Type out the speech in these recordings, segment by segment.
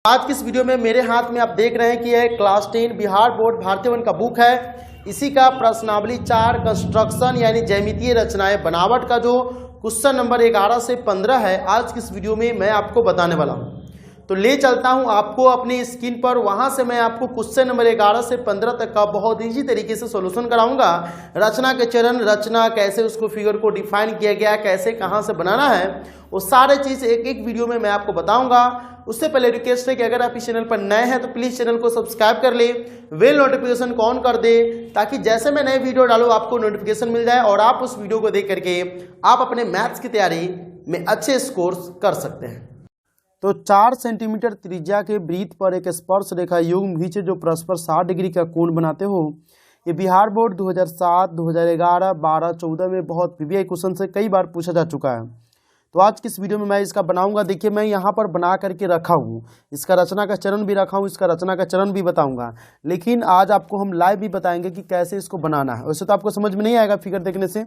आज की इस वीडियो में मेरे हाथ में आप देख रहे हैं कि यह क्लास 10 बिहार बोर्ड भारतीय वन का बुक है। इसी का प्रश्नावली 4 कंस्ट्रक्शन यानी ज्यामितीय रचनाएं बनावट का जो क्वेश्चन नंबर 11 से 15 है, आज की इस वीडियो में मैं आपको बताने वाला हूं। तो ले चलता हूं आपको अपनी स्क्रीन पर, वहां से मैं आपको क्वेश्चन नंबर 11 से 15 तक का बहुत इजी तरीके से सॉल्यूशन कराऊंगा। रचना के चरण, रचना कैसे उसको फिगर को डिफाइन किया गया, कैसे कहां से बनाना है, वो सारे चीज एक एक वीडियो में मैं आपको बताऊंगा। उससे पहले रिक्वेस्ट है कि अगर आप इस चैनल पर नए हैं तो प्लीज चैनल को सब्सक्राइब कर ले, बेल नोटिफिकेशन को ऑन कर दे, ताकि जैसे मैं नए वीडियो डालूं आपको नोटिफिकेशन मिल जाए और आप उस वीडियो को देख करके आप अपने मैथ्स की तैयारी में अच्छे स्कोर्स कर सकते हैं। तो 4 सेंटीमीटर त्रिज्या के वृत्त पर एक स्पर्श रेखा युग्म खींचे जो परस्पर 60 डिग्री का कोण बनाते हो। ये बिहार बोर्ड 2007, 2011, 12, 14 में बहुत पीवीआई क्वेश्चन से कई बार पूछा जा चुका है। तो आज की इस वीडियो में मैं इसका बनाऊंगा। देखिए मैं यहाँ पर बना करके रखा हूँ, इसका रचना का चरण भी रखा हूँ, इसका रचना का चरण भी बताऊंगा। लेकिन आज आपको हम लाइव भी बताएंगे कि कैसे इसको बनाना है। वैसे तो आपको समझ में नहीं आएगा फिगर देखने से,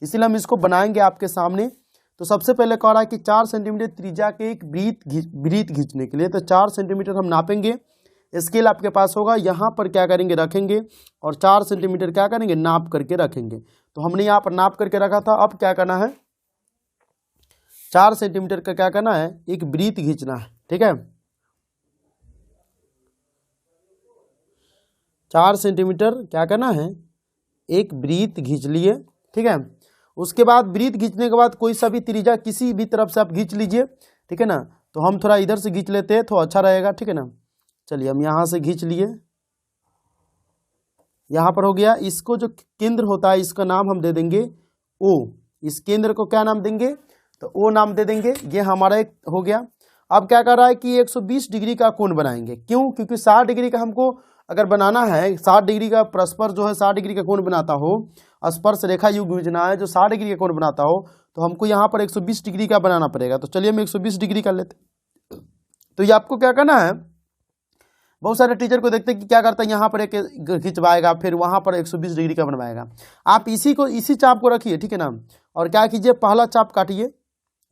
इसीलिए हम इसको बनाएंगे आपके सामने। तो सबसे पहले कह रहा है कि 4 सेंटीमीटर त्रिज्या के एक वृत्त खींचने के लिए, तो 4 सेंटीमीटर हम नापेंगे। स्केल आपके पास होगा, यहाँ पर क्या करेंगे रखेंगे और 4 सेंटीमीटर क्या करेंगे नाप करके रखेंगे। तो हमने यहाँ पर नाप करके रखा था। अब क्या करना है, 4 सेंटीमीटर का क्या करना है, एक वृत्त खींचना है। ठीक है, 4 सेंटीमीटर क्या करना है, एक वृत्त खींच लिए। ठीक है, उसके बाद वृत्त खींचने के बाद कोई सा भी त्रिज्या किसी भी तरफ से आप खींच लीजिए। ठीक है ना, तो हम थोड़ा इधर से खींच लेते हैं तो अच्छा रहेगा। ठीक है ना, चलिए हम यहाँ से खींच लिए, यहाँ पर हो गया। इसको जो केंद्र होता है इसका नाम हम दे देंगे O। इस केंद्र को क्या नाम देंगे, तो O नाम दे देंगे। ये हमारा एक हो गया। अब क्या कर रहा है कि 120 डिग्री का कोण बनाएंगे। क्यों? क्योंकि 60 डिग्री का हमको अगर बनाना है, 60 डिग्री का परस्पर जो है 60 डिग्री का कोण बनाता हो, स्पर्श रेखा युग्म योजना है जो 60 डिग्री का कोण बनाता हो, तो हमको यहाँ पर 120 डिग्री का बनाना पड़ेगा। तो चलिए हम 120 डिग्री का लेते। तो ये आपको क्या करना है, बहुत सारे टीचर को देखते हैं कि क्या करता है, यहाँ पर एक खिंचवाएगा, फिर वहाँ पर 120 डिग्री का बनवाएगा। आप इसी चाप को रखिए। ठीक है ना, और क्या कीजिए, पहला चाप काटिए,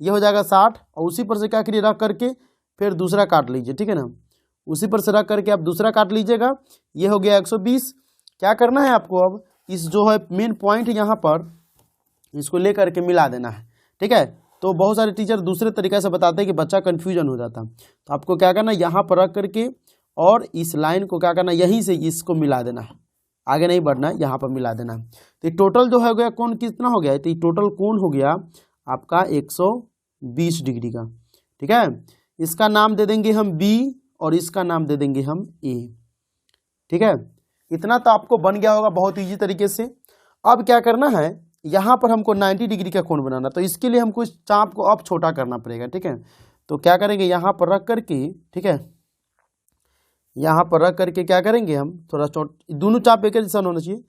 ये हो जाएगा 60, और उसी पर से क्या करिए रख करके फिर दूसरा काट लीजिए। ठीक है ना, उसी पर से रख करके आप दूसरा काट लीजिएगा। ये हो गया 120। क्या करना है आपको, अब इस जो है मेन पॉइंट यहाँ पर इसको ले करके मिला देना है। ठीक है, तो बहुत सारे टीचर दूसरे तरीके से बताते हैं कि बच्चा कन्फ्यूजन हो जाता। तो आपको क्या करना है, यहाँ पर रख करके और इस लाइन को क्या करना है, यहीं से इसको मिला देना है, आगे नहीं बढ़ना है, यहाँ पर मिला देना है। तो टोटल जो हो गया कोण कितना हो गया, तो टोटल कोण हो गया आपका 120 डिग्री का। ठीक है, इसका नाम दे देंगे हम B और इसका नाम दे देंगे हम A। ठीक है, इतना तो आपको बन गया होगा बहुत इजी तरीके से। अब क्या करना है, यहाँ पर हमको 90 डिग्री का कोण बनाना, तो इसके लिए हमको इस चाप को अब छोटा करना पड़ेगा। ठीक है, तो क्या करेंगे, यहाँ पर रख करके, ठीक है, यहाँ पर रख करके क्या करेंगे हम थोड़ा दोनों चाप एक जैसा होना चाहिए,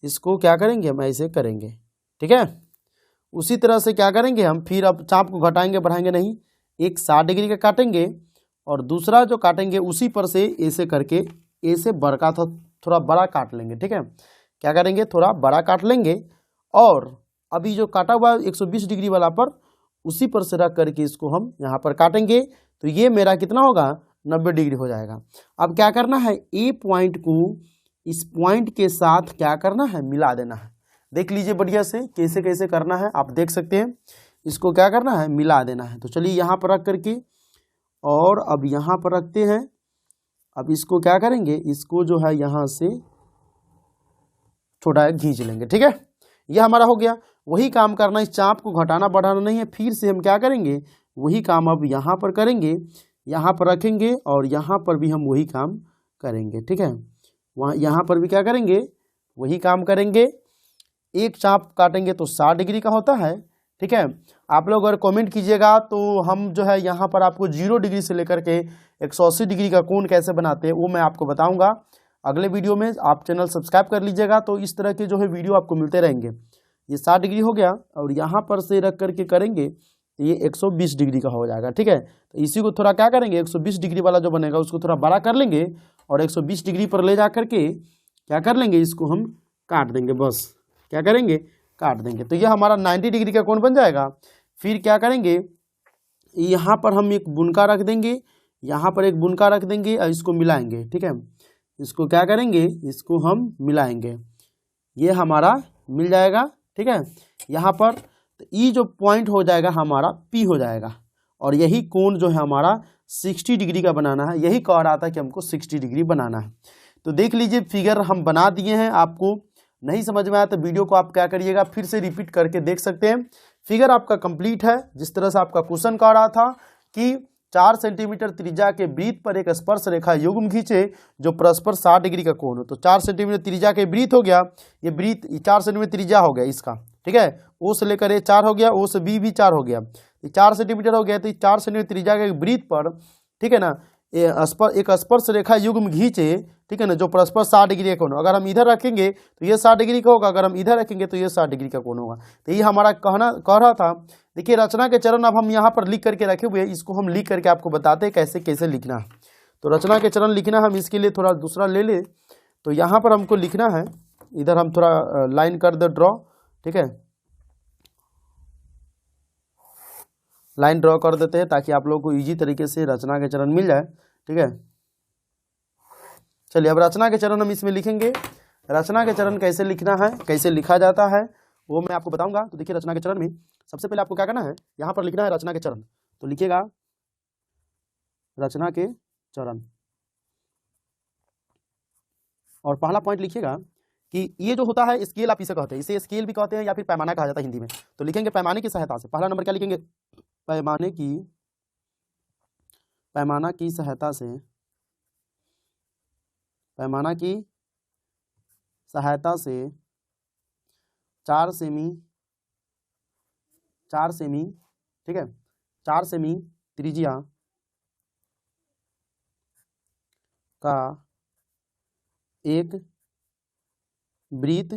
इसको क्या करेंगे हम ऐसे करेंगे। ठीक है, उसी तरह से क्या करेंगे हम, फिर अब चाप को घटाएंगे बढ़ाएंगे नहीं, एक 60 डिग्री का काटेंगे और दूसरा जो काटेंगे उसी पर से ऐसे करके ऐसे बड़का थोड़ा बड़ा काट लेंगे। ठीक है, क्या करेंगे, थोड़ा बड़ा काट लेंगे और अभी जो काटा हुआ 120 डिग्री वाला पर उसी पर से रख करके इसको हम यहाँ पर काटेंगे। तो ये मेरा कितना होगा, 90 डिग्री हो जाएगा। अब क्या करना है, ए पॉइंट को इस पॉइंट के साथ क्या करना है, मिला देना है। देख लीजिए बढ़िया से कैसे कैसे करना है, आप देख सकते हैं। इसको क्या करना है, मिला देना है। तो चलिए यहाँ पर रख करके और अब यहाँ पर रखते हैं। अब इसको क्या करेंगे, इसको जो है यहाँ से छोटा खींच लेंगे। ठीक है, यह हमारा हो गया। वही काम करना, इस चाप को घटाना बढ़ाना नहीं है। फिर से हम क्या करेंगे, वही काम अब यहाँ पर करेंगे, यहाँ पर रखेंगे और यहाँ पर भी हम वही काम करेंगे। ठीक है, वहाँ यहाँ पर भी क्या करेंगे, वही काम करेंगे। एक चाप काटेंगे तो 60 डिग्री का होता है। ठीक है, आप लोग अगर कमेंट कीजिएगा तो हम जो है यहाँ पर आपको 0 डिग्री से लेकर के 180 डिग्री का कोण कैसे बनाते हैं वो मैं आपको बताऊंगा अगले वीडियो में। आप चैनल सब्सक्राइब कर लीजिएगा, तो इस तरह के जो है वीडियो आपको मिलते रहेंगे। ये 60 डिग्री हो गया और यहाँ पर से रख करके करेंगे तो ये 120 डिग्री का हो जाएगा। ठीक है, तो इसी को थोड़ा क्या करेंगे, 120 डिग्री वाला जो बनेगा उसको थोड़ा बड़ा कर लेंगे और 120 डिग्री पर ले जा करके क्या कर लेंगे, इसको हम काट देंगे। बस क्या करेंगे, काट देंगे। तो यह हमारा 90 डिग्री का कोण बन जाएगा। फिर क्या करेंगे, यहाँ पर हम एक बुनका रख देंगे, यहाँ पर एक बुनका रख देंगे और इसको मिलाएंगे, ठीक है। इसको क्या करेंगे, इसको हम मिलाएंगे, ये हमारा मिल जाएगा, ठीक है। यहाँ पर तो ई जो पॉइंट हो जाएगा हमारा पी हो जाएगा, और यही कोण जो है हमारा 60 डिग्री का बनाना है। यही कह रहा था कि हमको 60 डिग्री बनाना है। तो देख लीजिए फिगर हम बना दिए हैं। आपको नहीं समझ में आया तो वीडियो को आप क्या करिएगा, फिर से रिपीट करके देख सकते हैं। फिगर आपका कंप्लीट है। जिस तरह से आपका क्वेश्चन कह रहा था कि 4 सेंटीमीटर त्रिज्या के वृत्त पर एक स्पर्श रेखा युग्म खींचे जो परस्पर 60 डिग्री का कोण हो। तो 4 सेंटीमीटर त्रिज्या के वृत्त हो गया, ये वृत्त 4 सेंटीमीटर त्रिज्या हो गया इसका, ठीक है। ओ से लेकर ये 4 हो गया, ओ से बी भी 4 हो गया, ये 4 सेंटीमीटर हो गया। तो 4 सेंटीमीटर त्रिज्या के वृत्त पर, ठीक है ना, एक स्पर्श रेखा युग्म खींचे, ठीक है ना, जो परस्पर 60 डिग्री का कोण हो। अगर हम इधर रखेंगे तो ये 60 डिग्री का होगा, अगर हम इधर रखेंगे तो ये 60 डिग्री का कोण होगा। तो ये हमारा कह रहा था। देखिए रचना के चरण अब हम यहाँ पर लिख करके रखे हुए हैं, इसको हम लिख करके आपको बताते हैं कैसे कैसे लिखना है। तो रचना के चरण लिखना, हम इसके लिए थोड़ा दूसरा ले ले। तो यहाँ पर हमको लिखना है, इधर हम थोड़ा लाइन कर दे ड्रॉ, ठीक है, लाइन ड्रॉ कर देते हैं ताकि आप लोगों को इजी तरीके से रचना के चरण मिल जाए, ठीक है। चलिए अब रचना के चरण हम इसमें लिखेंगे। रचना के चरण कैसे लिखना है, कैसे लिखा जाता है, वो मैं आपको बताऊंगा। तो देखिए रचना के चरण में सबसे पहले आपको क्या करना है, यहाँ पर लिखना है रचना के चरण। तो लिखिएगा रचना के चरण, और पहला पॉइंट लिखिएगा कि ये जो होता है स्केल, आप इसे कहते हैं, इसे स्केल भी कहते हैं या फिर पैमाना कहा जाता है हिंदी में। तो लिखेंगे पैमाने की सहायता से। पहला नंबर क्या लिखेंगे, पैमाना की सहायता से, पैमाना की सहायता से 4 सेमी, ठीक है, 4 सेमी त्रिज्या का एक वृत्त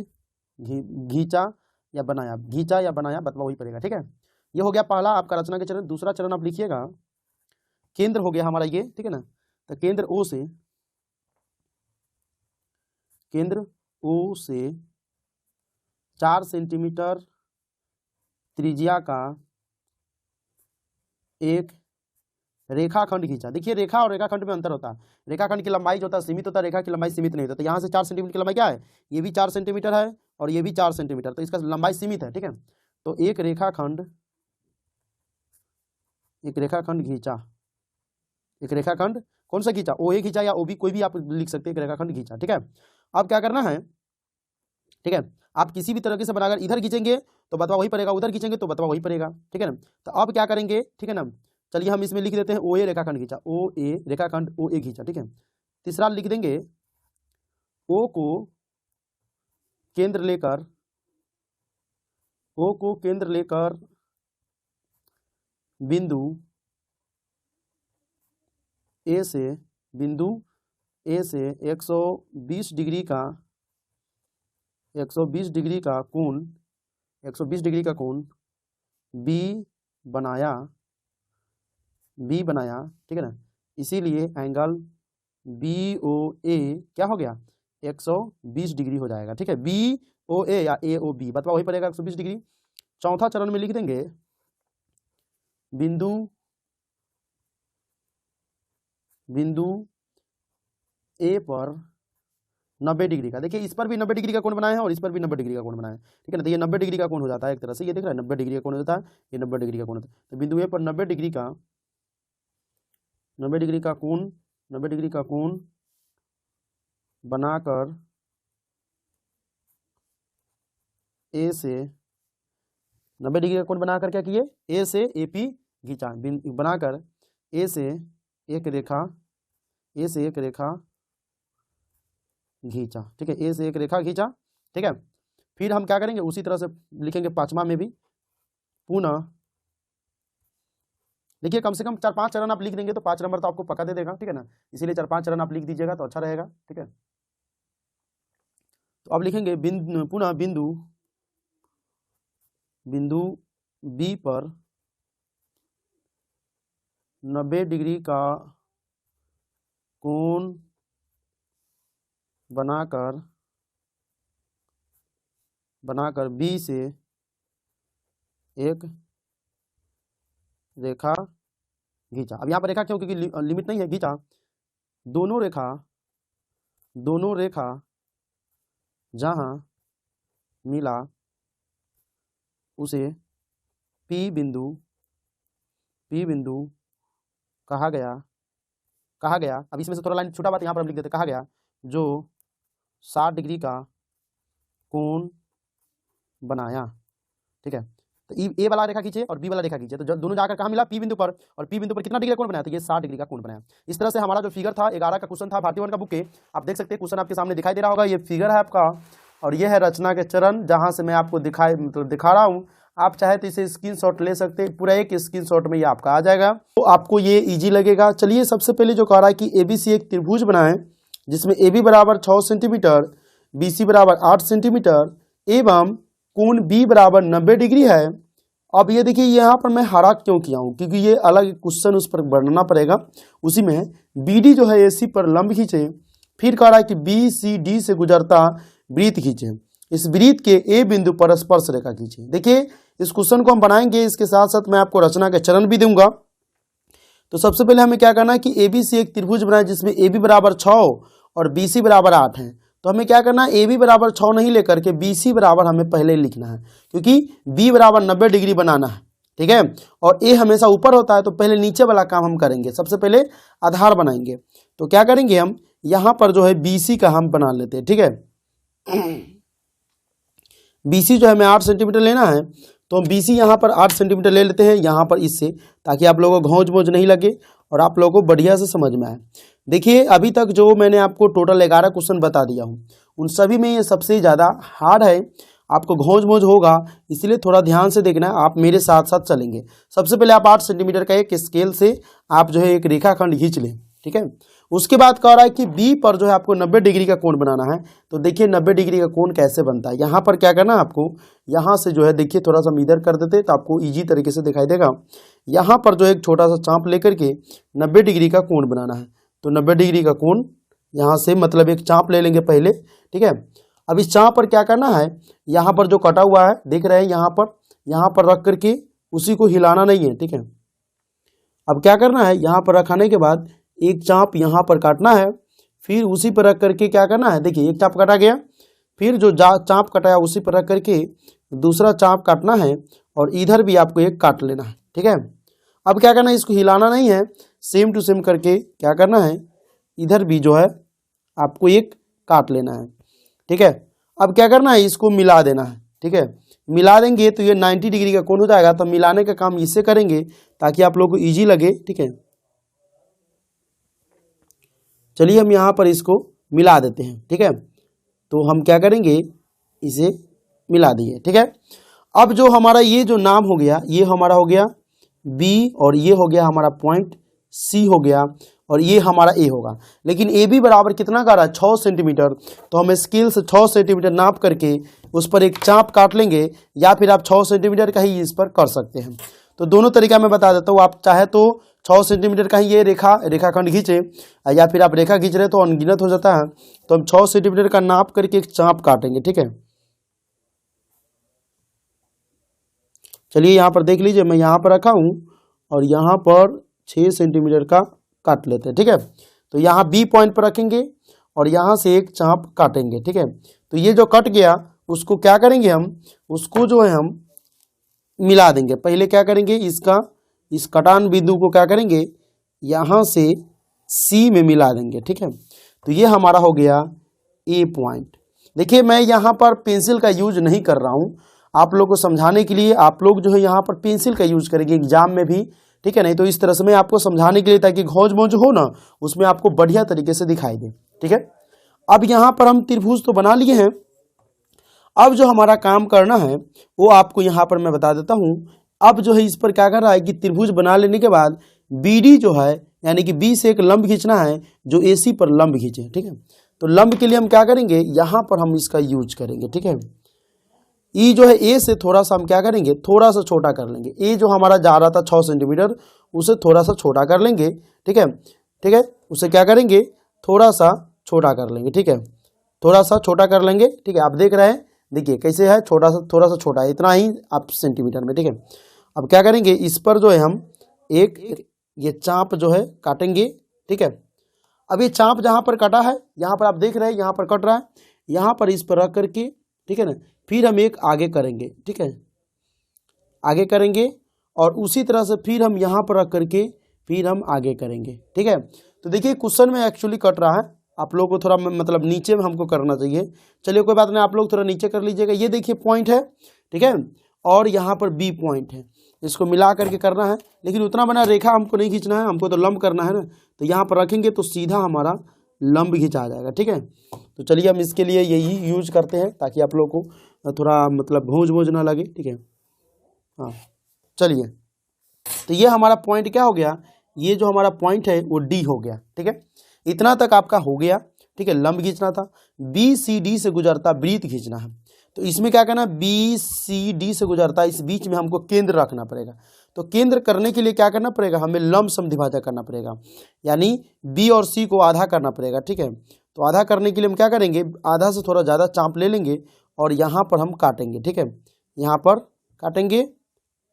घींचा या बनाया, बतवा वही पड़ेगा, ठीक है। ये हो गया पहला आपका रचना के चरण। दूसरा चरण आप लिखिएगा, केंद्र हो गया हमारा ये, ठीक है ना। तो केंद्र ओ से 4 सेंटीमीटर त्रिज्या का एक रेखाखंड खींचा। देखिए रेखा और रेखाखंड में अंतर होता है। रेखाखंड की लंबाई जो होता है सीमित होता है, रेखा की लंबाई सीमित नहीं होता। तो यहाँ से 4 सेंटीमीटर की लंबाई क्या है, ये भी 4 सेंटीमीटर है और ये भी 4 सेंटीमीटर, तो इसका लंबाई सीमित है, ठीक है। तो एक रेखाखंड खींचा, एक रेखाखंड कौन सा खींचा, ओ ए खींचा या ओ बी, कोई भी आप लिख सकते हैं, एक रेखाखंड खींचा, ठीक है। अब क्या करना है, ठीक है, आप किसी भी तरीके से बनाकर इधर खींचेंगे तो बतवा वही पड़ेगा, उधर खींचेंगे तो बतवा वही पड़ेगा, ठीक है ना। तो अब क्या करेंगे, ठीक है ना, चलिए हम इसमें लिख देते हैं ओ ए रेखाखंड खींचा, ओ ए रेखाखंड ओ ए खींचा, ठीक है। तीसरा लिख देंगे ओ को केंद्र लेकर बिंदु ए से 120 डिग्री का 120 डिग्री का कोण बी बनाया, ठीक है ना। इसीलिए एंगल बी ओ ए क्या हो गया, 120 डिग्री हो जाएगा, ठीक है। बी ओ ए या ए ओ बी, बतवा वही पड़ेगा 120 डिग्री। चौथा चरण में लिख देंगे बिंदु ए पर 90 डिग्री का, देखिए इस पर भी 90 डिग्री का कोण बनाया है और इस पर भी 90 डिग्री का कोण बनाया है, ठीक है ना। तो ये 90 डिग्री का कोण हो जाता है एक तरह से, ये देख रहा है 90 डिग्री का कोण होता है, ये 90 डिग्री का कोण होता है। तो बिंदु ए पर 90 डिग्री का कोण बनाकर ए से 90 डिग्री का कोण बनाकर क्या किए, ए से ए पी खींचा, बनाकर ए से एक रेखा घींचा, ठीक है, ए से एक रेखा खींचा, ठीक है। फिर हम क्या करेंगे, उसी तरह से लिखेंगे पांचवा में भी पुनः। देखिए कम से कम 4-5 चरण आप लिख देंगे तो 5 नंबर तो आपको पक्का दे देगा, ठीक है ना। इसीलिए 4-5 चरण आप लिख दीजिएगा तो अच्छा रहेगा, ठीक है। तो अब लिखेंगे पुनः बिंदु बी पर 90 डिग्री का कोण बनाकर बी से एक रेखा खींचा। अब यहाँ पर रेखा क्यों, क्योंकि लिमिट नहीं है, खींचा। दोनों रेखा जहां मिला उसे पी बिंदु कहा गया। अब इसमें से थोड़ा लाइन छोटा बात यहाँ पर हम लिख देते, कहा गया जो 60 डिग्री का कोण बनाया। ठीक है, तो ए वाला रेखा खींचे और बी वाला रेखा खींचे, तो जब दोनों जाकर कहाँ मिला, पी बिंदु पर, और पी बिंदु पर कितना डिग्री का कोण बनाया, तो ये 60 डिग्री का कोण बनाया। इस तरह से हमारा जो फिगर था 11 का क्वेश्चन था भारतीय वन का बुक के, आप देख सकते हैं क्वेश्चन आपके सामने दिखाई दे रहा होगा, ये फिगर है आपका और ये है रचना के चरण, जहां से मैं आपको दिखा रहा हूँ। आप चाहे तो इसे स्क्रीनशॉट ले सकते हैं, पूरा एक स्क्रीनशॉट में ये आपका आ जाएगा, तो आपको ये इजी लगेगा। चलिए सबसे पहले जो कह रहा है कि एबीसी एक त्रिभुज बनाए जिसमें AB बराबर 6 सेंटीमीटर, BC बराबर 8 सेंटीमीटर एवं कोण B बराबर 90 डिग्री है। अब ये देखिए यहाँ पर मैं हरा क्यों किया हूँ, क्योंकि ये अलग क्वेश्चन उस पर बनना पड़ेगा। उसी में BD जो है AC पर लंब खींचे, फिर कह रहा है कि BCD से गुजरता वृत्त खींचे, इस वृत्त के A बिंदु पर स्पर्श रेखा खींचे। देखिए इस क्वेश्चन को हम बनाएंगे, इसके साथ साथ मैं आपको रचना के चरण भी दूंगा। तो सबसे पहले हमें क्या करना है कि ABC एक त्रिभुज बनाए जिसमें AB बराबर 6 और BC बराबर 8 है। तो हमें क्या करना है, AB बराबर 6 नहीं लेकर के BC बराबर हमें पहले लिखना है, क्योंकि B बराबर 90 डिग्री बनाना है। ठीक है, और A हमेशा ऊपर होता है, तो पहले नीचे वाला काम हम करेंगे। सबसे पहले आधार बनाएंगे, तो क्या करेंगे हम यहाँ पर जो है BC का हम बना लेते हैं। ठीक है, BC जो है हमें 8 सेंटीमीटर लेना है, तो हम BC यहाँ पर 8 सेंटीमीटर ले लेते हैं यहाँ पर इससे, ताकि आप लोगों को घोंच बोझ नहीं लगे और आप लोगों को बढ़िया से समझ में आए। देखिए अभी तक जो मैंने आपको टोटल 11 क्वेश्चन बता दिया हूँ, उन सभी में ये सबसे ज़्यादा हार्ड है, आपको घोंच बोझ होगा, इसलिए थोड़ा ध्यान से देखना है, आप मेरे साथ साथ चलेंगे। सबसे पहले आप 8 सेंटीमीटर का एक स्केल से आप जो है एक रेखाखंड खींच लें। ठीक है, उसके बाद कह रहा है कि B पर जो है आपको 90 डिग्री का कोण बनाना है। तो देखिए 90 डिग्री का कोण कैसे बनता है, यहाँ पर क्या करना है आपको, यहाँ से जो है देखिए थोड़ा सा हम इधर कर देते तो आपको इजी तरीके से दिखाई देगा। यहाँ पर जो है एक छोटा सा चाप लेकर के 90 डिग्री का कोण बनाना है। तो 90 डिग्री का कोण यहाँ से मतलब एक चाप ले लेंगे पहले। ठीक है, अब इस चाप पर क्या करना है, यहाँ पर जो कटा हुआ है देख रहे हैं, यहाँ पर रख करके उसी को हिलाना नहीं है। ठीक है, अब क्या करना है, यहाँ पर रखाने के बाद एक चाप यहाँ पर काटना है, फिर उसी पर रख करके क्या करना है, देखिए एक चाप काटा गया, फिर जो चाप कटाया उसी पर रख करके दूसरा चाप काटना है और इधर भी आपको एक काट लेना है। ठीक है, अब क्या करना है, इसको हिलाना नहीं है, सेम टू सेम करके क्या करना है, इधर भी जो है आपको एक काट लेना है। ठीक है, अब क्या करना है, इसको मिला देना है। ठीक है, मिला देंगे तो ये 90 डिग्री का कोण हो जाएगा। तो मिलाने का काम इससे करेंगे ताकि आप लोगों को ईजी लगे। ठीक है, चलिए हम यहाँ पर इसको मिला देते हैं। ठीक है, तो हम क्या करेंगे, इसे मिला दिए। ठीक है, अब जो हमारा ये जो नाम हो गया, ये हमारा हो गया B और ये हो गया हमारा पॉइंट C हो गया और ये हमारा A होगा। लेकिन AB बराबर कितना का रहा है, 6 सेंटीमीटर। तो हम स्केल से 6 सेंटीमीटर नाप करके उस पर एक चाप काट लेंगे, या फिर आप 6 सेंटीमीटर का ही इस पर कर सकते हैं। तो दोनों तरीका मैं बता देता हूँ, आप चाहे तो 6 सेंटीमीटर का ही ये रेखाखंड खींचे, या फिर आप रेखा खींच रहे तो अनगिनत हो जाता है। तो हम 6 सेंटीमीटर का नाप करके एक चाप काटेंगे। ठीक है, चलिए यहाँ पर देख लीजिए, मैं यहाँ पर रखा हूँ और यहाँ पर 6 सेंटीमीटर का काट लेते हैं। ठीक है, तो यहाँ B पॉइंट पर रखेंगे और यहाँ से एक चाप काटेंगे। ठीक है, तो ये जो कट गया उसको क्या करेंगे, हम उसको जो है हम मिला देंगे। पहले क्या करेंगे, इस कटान बिंदु को क्या करेंगे, यहाँ से C में मिला देंगे। ठीक है, तो ये हमारा हो गया A पॉइंट। देखिए मैं यहाँ पर पेंसिल का यूज नहीं कर रहा हूँ, आप लोग को समझाने के लिए। आप लोग जो है यहाँ पर पेंसिल का यूज करेंगे एग्जाम में भी। ठीक है, नहीं तो इस तरह से मैं आपको समझाने के लिए, ताकि घोंच मोज हो ना, उसमें आपको बढ़िया तरीके से दिखाई दे। ठीक है, अब यहाँ पर हम त्रिभुज तो बना लिए हैं, अब जो हमारा काम करना है वो आपको यहाँ पर मैं बता देता हूँ। अब जो है इस पर क्या कर रहा है कि त्रिभुज बना लेने के बाद BD जो है यानी कि B से एक लंब खींचना है जो AC पर लंब खींचे। ठीक है, तो लंब के लिए हम क्या करेंगे, यहाँ पर हम इसका यूज करेंगे। ठीक है, E जो है A से थोड़ा सा हम क्या करेंगे, थोड़ा सा छोटा कर लेंगे। A जो हमारा जा रहा था 6 सेंटीमीटर, उसे थोड़ा सा छोटा कर लेंगे। ठीक है, उसे क्या करेंगे, थोड़ा सा छोटा कर लेंगे। ठीक है, थोड़ा सा छोटा कर लेंगे। ठीक है, आप देख रहे हैं, देखिए कैसे है, थोड़ा सा छोटा है, इतना ही आप सेंटीमीटर में। ठीक है, अब क्या करेंगे, इस पर जो है हम एक ये चाप जो है काटेंगे, ठीक है। अब ये चाप जहाँ पर कटा है, यहाँ पर आप देख रहे हैं यहाँ पर कट रहा है, यहाँ पर इस पर रख करके, ठीक है ना, फिर हम एक आगे करेंगे, ठीक है, आगे करेंगे और उसी तरह से फिर हम यहाँ पर रख करके फिर हम आगे करेंगे, ठीक है। तो देखिए क्वेश्चन में एक्चुअली कट रहा है, आप लोगों को थोड़ा मतलब नीचे में हमको करना चाहिए। चलिए कोई बात नहीं, आप लोग थोड़ा नीचे कर लीजिएगा। ये देखिए पॉइंट है, ठीक है, और यहाँ पर बी पॉइंट है, इसको मिला करके करना है, लेकिन उतना बना रेखा हमको नहीं खींचना है, हमको तो लंब करना है ना। तो यहाँ पर रखेंगे तो सीधा हमारा लंब खींचा जाएगा, ठीक है। तो चलिए हम इसके लिए यही यूज करते हैं ताकि आप लोग को थोड़ा मतलब भोज ना लगे, ठीक है। हाँ चलिए, तो ये हमारा पॉइंट क्या हो गया, ये जो हमारा पॉइंट है वो डी हो गया, ठीक है। इतना तक आपका हो गया, ठीक है। लंब खींचना था, बी सी डी से गुजरता वृत्त खींचना है। तो इसमें क्या करना, बी सी डी से गुजरता, इस बीच में हमको केंद्र रखना पड़ेगा। तो केंद्र करने के लिए क्या करना पड़ेगा, हमें लंब समद्विभाजक करना पड़ेगा, यानी बी और सी को आधा करना पड़ेगा, ठीक है। तो आधा करने के लिए हम क्या करेंगे, आधा से थोड़ा ज़्यादा चाप ले लेंगे और यहाँ पर हम काटेंगे, ठीक है। यहाँ पर काटेंगे,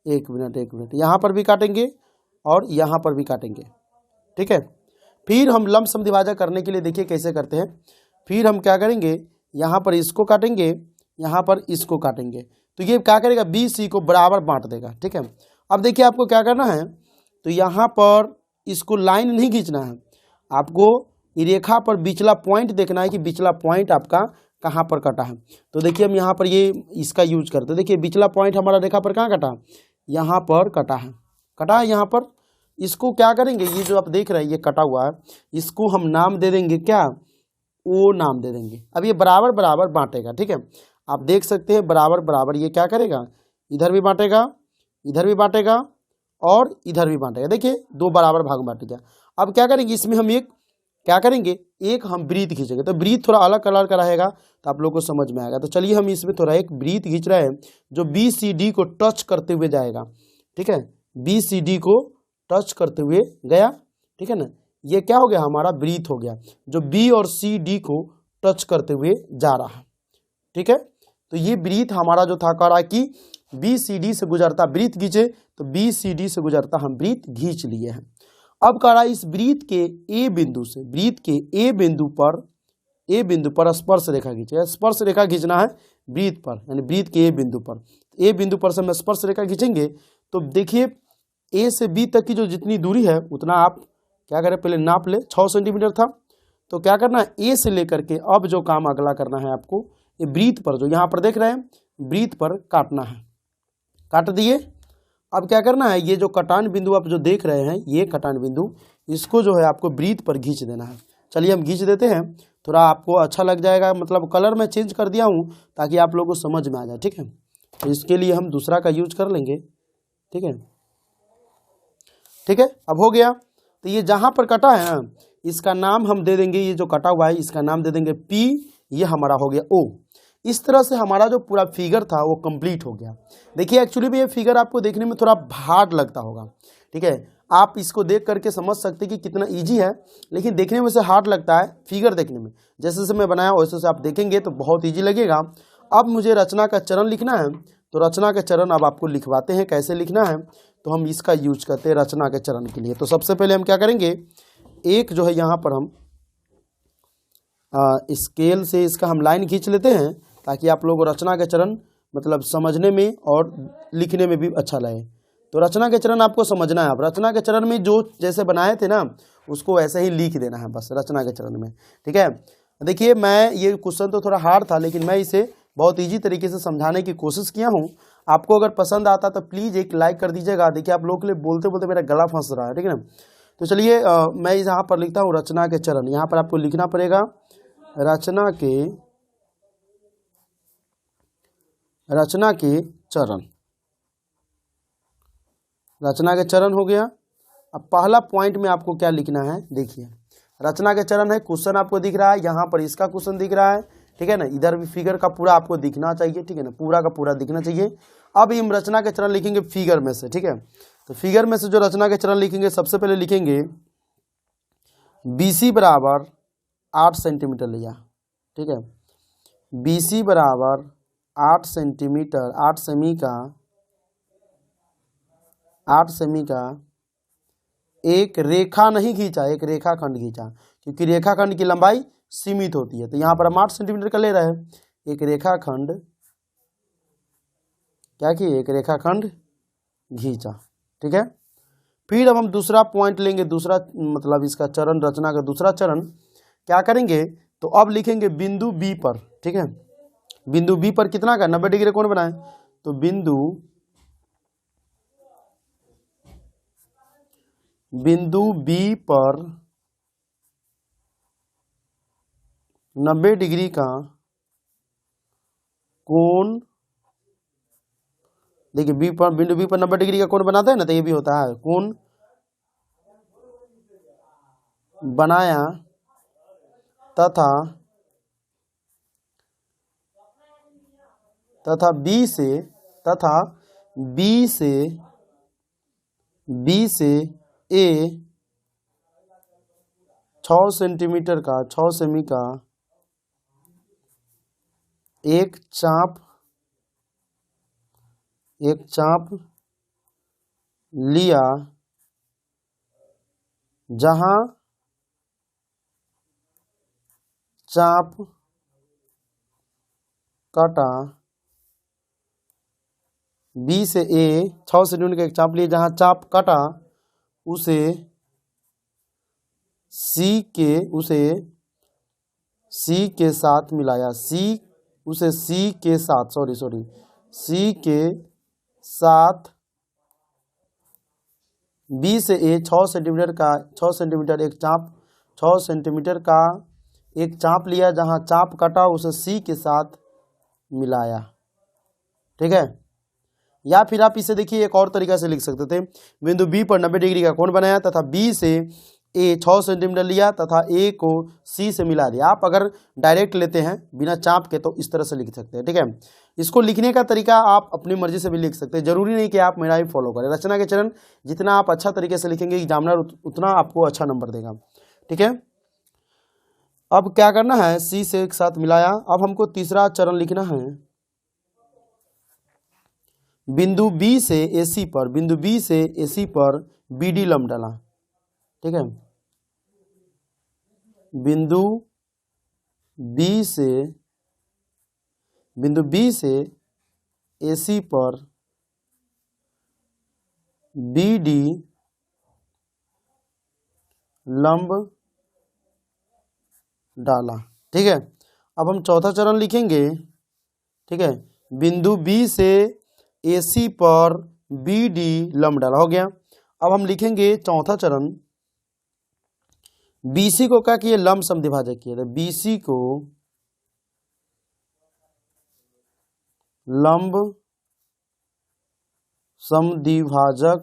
एक मिनट, यहाँ पर भी काटेंगे और यहाँ पर भी काटेंगे, ठीक है। फिर हम लंब समद्विभाजक करने के लिए देखिए कैसे करते हैं। फिर हम क्या करेंगे, यहाँ पर इसको काटेंगे, यहाँ पर इसको काटेंगे, तो ये क्या करेगा, बी सी को बराबर बांट देगा, ठीक है। अब देखिए आपको क्या करना है, तो यहाँ पर इसको लाइन नहीं खींचना है, आपको रेखा पर बिचला पॉइंट देखना है कि बिचला पॉइंट आपका कहाँ पर कटा है। तो देखिए हम यहाँ पर ये इसका यूज करते हैं। देखिए बिचला पॉइंट हमारा रेखा पर कहाँ कटा, यहाँ पर कटा है, यहाँ पर। इसको क्या करेंगे, ये जो आप देख रहे हैं ये कटा हुआ है, इसको हम नाम दे देंगे क्या, ओ नाम दे देंगे। अब ये बराबर बराबर बांटेगा, ठीक है। आप देख सकते हैं बराबर बराबर ये क्या करेगा, इधर भी बांटेगा, इधर भी बांटेगा और इधर भी बांटेगा। देखिए दो बराबर भाग बांट गया। अब क्या करेंगे, इसमें हम एक क्या करेंगे, एक हम वृत्त खींचेंगे। तो वृत्त थोड़ा अलग कलर का रहेगा तो आप लोग को समझ में आएगा। तो चलिए हम इसमें थोड़ा एक वृत्त खींच रहे हैं जो बी सी डी को टच करते हुए जाएगा, ठीक है। बी सी डी को टच करते हुए गया, ठीक है ना। ये क्या हो गया, हमारा वृत्त हो गया जो बी और सी डी को टच करते हुए जा रहा है, ठीक है। तो ये वृत्त हमारा जो था कह रहा है कि बी सी डी से गुजरता वृत्त खींचे, तो बी सी डी से गुजरता हम वृत्त खींच लिए हैं। अब कह रहा है इस वृत्त के ए बिंदु से, वृत्त के ए बिंदु पर स्पर्श रेखा खींचे। स्पर्श रेखा खींचना है वृत्त पर, यानी वृत्त के ए बिंदु पर। ए बिंदु पर से हम स्पर्श रेखा खींचेंगे तो देखिए ए से बी तक की जो जितनी दूरी है उतना आप क्या करें, पहले नाप ले। 6 सेंटीमीटर था, तो क्या करना है, ए से लेकर के अब जो काम अगला करना है आपको, ये वृत्त पर जो यहाँ पर देख रहे हैं वृत्त पर काटना है। काट दिए। अब क्या करना है, ये जो कटान बिंदु आप जो देख रहे हैं, ये कटान बिंदु, इसको जो है आपको वृत्त पर खींच देना है। चलिए हम खींच देते हैं, थोड़ा आपको अच्छा लग जाएगा। मतलब कलर मैं चेंज कर दिया हूँ ताकि आप लोगों को समझ में आ जाए, ठीक है। तो इसके लिए हम दूसरा का यूज कर लेंगे, ठीक है, ठीक है। अब हो गया। तो ये जहाँ पर कटा है ना, इसका नाम हम दे देंगे, ये जो कटा हुआ है इसका नाम दे देंगे P, ये हमारा हो गया O। इस तरह से हमारा जो पूरा फिगर था वो कंप्लीट हो गया। देखिए एक्चुअली भी ये फिगर आपको देखने में थोड़ा हार्ड लगता होगा, ठीक है। आप इसको देख करके समझ सकते हैं कि कितना इजी है, लेकिन देखने में से हार्ड लगता है फिगर देखने में। जैसे जैसे मैं बनाया वैसे से आप देखेंगे तो बहुत ईजी लगेगा। अब मुझे रचना का चरण लिखना है, तो रचना का चरण अब आपको लिखवाते हैं, कैसे लिखना है। तो हम इसका यूज करते हैं रचना के चरण के लिए। तो सबसे पहले हम क्या करेंगे, एक जो है यहाँ पर हम स्केल से इसका हम लाइन खींच लेते हैं ताकि आप लोग रचना के चरण मतलब समझने में और लिखने में भी अच्छा लगे। तो रचना के चरण आपको समझना है। आप रचना के चरण में जो जैसे बनाए थे ना उसको ऐसे ही लिख देना है बस रचना के चरण में, ठीक है। देखिए मैं ये क्वेश्चन तो थोड़ा हार्ड था, लेकिन मैं इसे बहुत इजी तरीके से समझाने की कोशिश किया हूँ। आपको अगर पसंद आता तो प्लीज़ एक लाइक कर दीजिएगा। देखिए आप लोगों के लिए बोलते बोलते मेरा गला फंस रहा है, ठीक है ना। तो चलिए मैं यहाँ पर लिखता हूँ रचना के चरण। यहाँ पर आपको लिखना पड़ेगा रचना के चरण। रचना के चरण हो गया। अब पहला पॉइंट में आपको क्या लिखना है, देखिए रचना के चरण है, क्वेश्चन आपको दिख रहा है, यहाँ पर इसका क्वेश्चन दिख रहा है, ठीक है ना। इधर भी फिगर का पूरा आपको दिखना चाहिए, ठीक है ना, पूरा का पूरा दिखना चाहिए। अब हम रचना के चरण लिखेंगे फिगर में से, ठीक है। तो फिगर में से जो रचना के चरण लिखेंगे, सबसे पहले लिखेंगे BC बराबर 8 सेंटीमीटर लिया, ठीक है। BC बराबर 8 सेंटीमीटर, 8 सेमी का एक रेखा नहीं खींचा, एक रेखाखंड खींचा, क्योंकि रेखाखंड की लंबाई सीमित होती है। तो यहाँ पर हम 8 सेंटीमीटर का ले रहे हैं। एक रेखाखंड क्या किए, एक रेखाखंड खींचा। ठीक है, फिर अब हम दूसरा पॉइंट लेंगे, दूसरा मतलब इसका चरण, रचना का दूसरा चरण क्या करेंगे, तो अब लिखेंगे बिंदु बी पर। ठीक है, बिंदु बी पर कितना का 90 डिग्री कोण बनाए, तो बिंदु बी पर 90 डिग्री का कोण, देखिए बिंदु बी पर 90 डिग्री का कोण बनाते हैं ना, तो ये भी होता है कोण बनाया तथा बी से ए 6 सेंटीमीटर का, 6 सेमी का एक चाप लिया, जहां चाप काटा बी से ए 6 सेंटीमीटर का एक चाप लिया, जहां चाप काटा उसे सी के साथ मिलाया, सी के साथ बी से ए 6 सेंटीमीटर का, 6 सेंटीमीटर एक चाप, 6 सेंटीमीटर का एक चाप लिया, जहां चाप काटा उसे सी के साथ मिलाया। ठीक है, या फिर आप इसे देखिए एक और तरीका से लिख सकते थे, बिंदु बी पर 90 डिग्री का कोण बनाया तथा बी से ए 6 सेंटीमीटर लिया तथा ए को सी से मिला दिया। आप अगर डायरेक्ट लेते हैं बिना चाप के तो इस तरह से लिख सकते हैं। ठीक है, इसको लिखने का तरीका आप अपनी मर्जी से भी लिख सकते हैं, जरूरी नहीं कि आप मेरा ही फॉलो करें। रचना के चरण जितना आप अच्छा तरीके से लिखेंगे एग्जामिनर उतना आपको अच्छा नंबर देगा। ठीक है, अब क्या करना है, सी से एक साथ मिलाया। अब हमको तीसरा चरण लिखना है, बिंदु बी से एसी पर बी डी लंब डाला। ठीक है, बिंदु बी से एसी पर बी डी लंब डाला। ठीक है, अब हम चौथा चरण लिखेंगे। ठीक है, बिंदु बी से एसी पर बी डी लंब डाला, हो गया। अब हम लिखेंगे चौथा चरण, बीसी को क्या किए, लंब समद्विभाजक किए, बीसी को लंब समद्विभाजक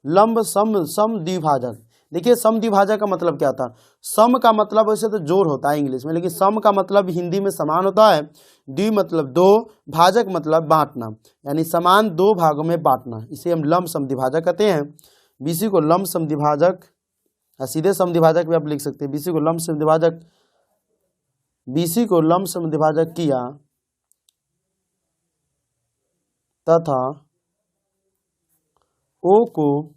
लंब समद्विभाजक। देखिए समद्विभाजक का मतलब क्या था, सम का मतलब वैसे तो जोड़ होता है इंग्लिश में, लेकिन सम का मतलब हिंदी में समान होता है, द्वि मतलब दो, भाजक मतलब बांटना, यानी समान दो भागों में बांटना, इसे हम लंब समद्विभाजक कहते हैं। बीसी को लंब समद्विभाजक, सीधे समद्विभाजक भी आप लिख सकते हैं, बीसी को लंब समद्विभाजक किया तथा ओ को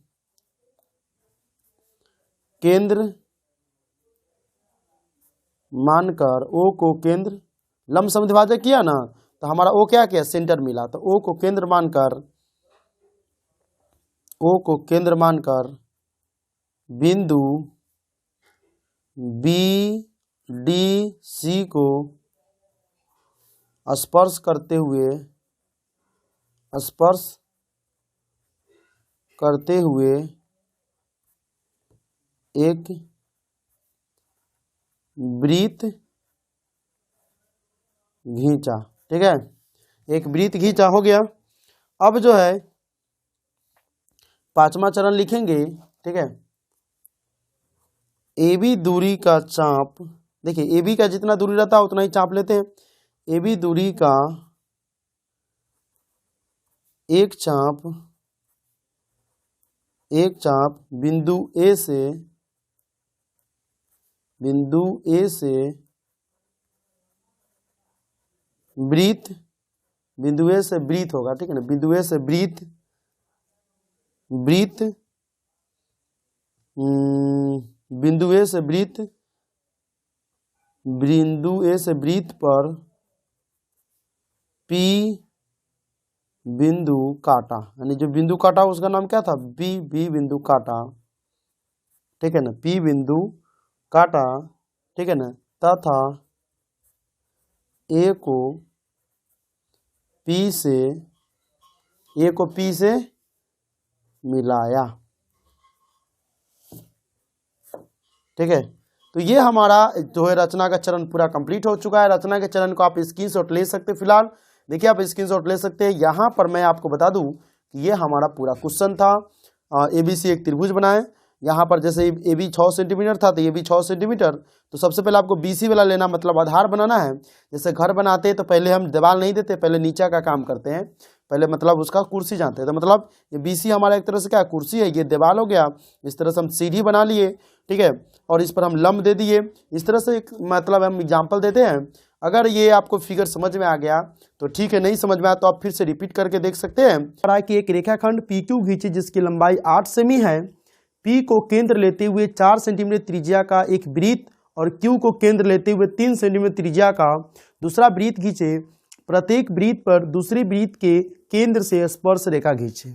केंद्र मानकर, लंब समद्विभाजक किया ना, तो हमारा ओ क्या किया, सेंटर मिला, तो ओ को केंद्र मानकर बिंदु बी डी सी को स्पर्श करते हुए एक वृत्त खींचा। ठीक है, एक वृत्त खींचा, हो गया। अब जो है पांचवा चरण लिखेंगे। ठीक है, AB दूरी का चाप, देखिए AB का जितना दूरी रहता है उतना ही चाप लेते हैं। AB दूरी का एक चाप बिंदु A से वृत्त, बिंदु A से वृत्त होगा। ठीक है ना, बिंदु A से वृत्त वृत्त बिंदु ए से वृत्त पर P बिंदु काटा, यानी जो बिंदु काटा उसका नाम क्या था, बी बिंदु काटा, ठीक है ना, P बिंदु काटा, ठीक है ना, तथा ए को P से मिलाया, ठीक है। तो ये हमारा जो है रचना का चरण पूरा कंप्लीट हो चुका है। रचना के चरण को आप स्क्रीनशॉट ले सकते हैं। फिलहाल देखिए आप स्क्रीनशॉट ले सकते हैं। यहाँ पर मैं आपको बता दूं कि ये हमारा पूरा क्वेश्चन था। ABC एक त्रिभुज बनाए, यहाँ पर जैसे AB 6 सेंटीमीटर था तो ये भी 6 सेंटीमीटर। तो सबसे पहले आपको BC वाला लेना, मतलब आधार बनाना है। जैसे घर बनाते हैं तो पहले हम दीवार नहीं देते, पहले नीचे का काम करते हैं, पहले मतलब उसका कुर्सी जानते हैं। तो मतलब ये BC हमारा एक तरह से क्या कुर्सी है, ये दीवार हो गया। इस तरह से हम सीढ़ी बना लिए, ठीक है, और इस पर हम लंब दे दिए। इस तरह से एक मतलब हम एग्जाम्पल देते हैं। अगर ये आपको फिगर समझ में आ गया तो ठीक है, नहीं समझ में आया तो आप फिर से रिपीट करके देख सकते हैं। कि एक रेखाखंड PQ खींचे जिसकी लंबाई 8 सेमी है। P को केंद्र लेते हुए 4 सेंटीमीटर त्रिज्या का एक वृत्त और Q को केंद्र लेते हुए 3 सेंटीमीटर त्रिज्या का दूसरा वृत्त खींचे। प्रत्येक वृत्त पर दूसरे वृत्त के केंद्र से स्पर्श रेखा खींचे।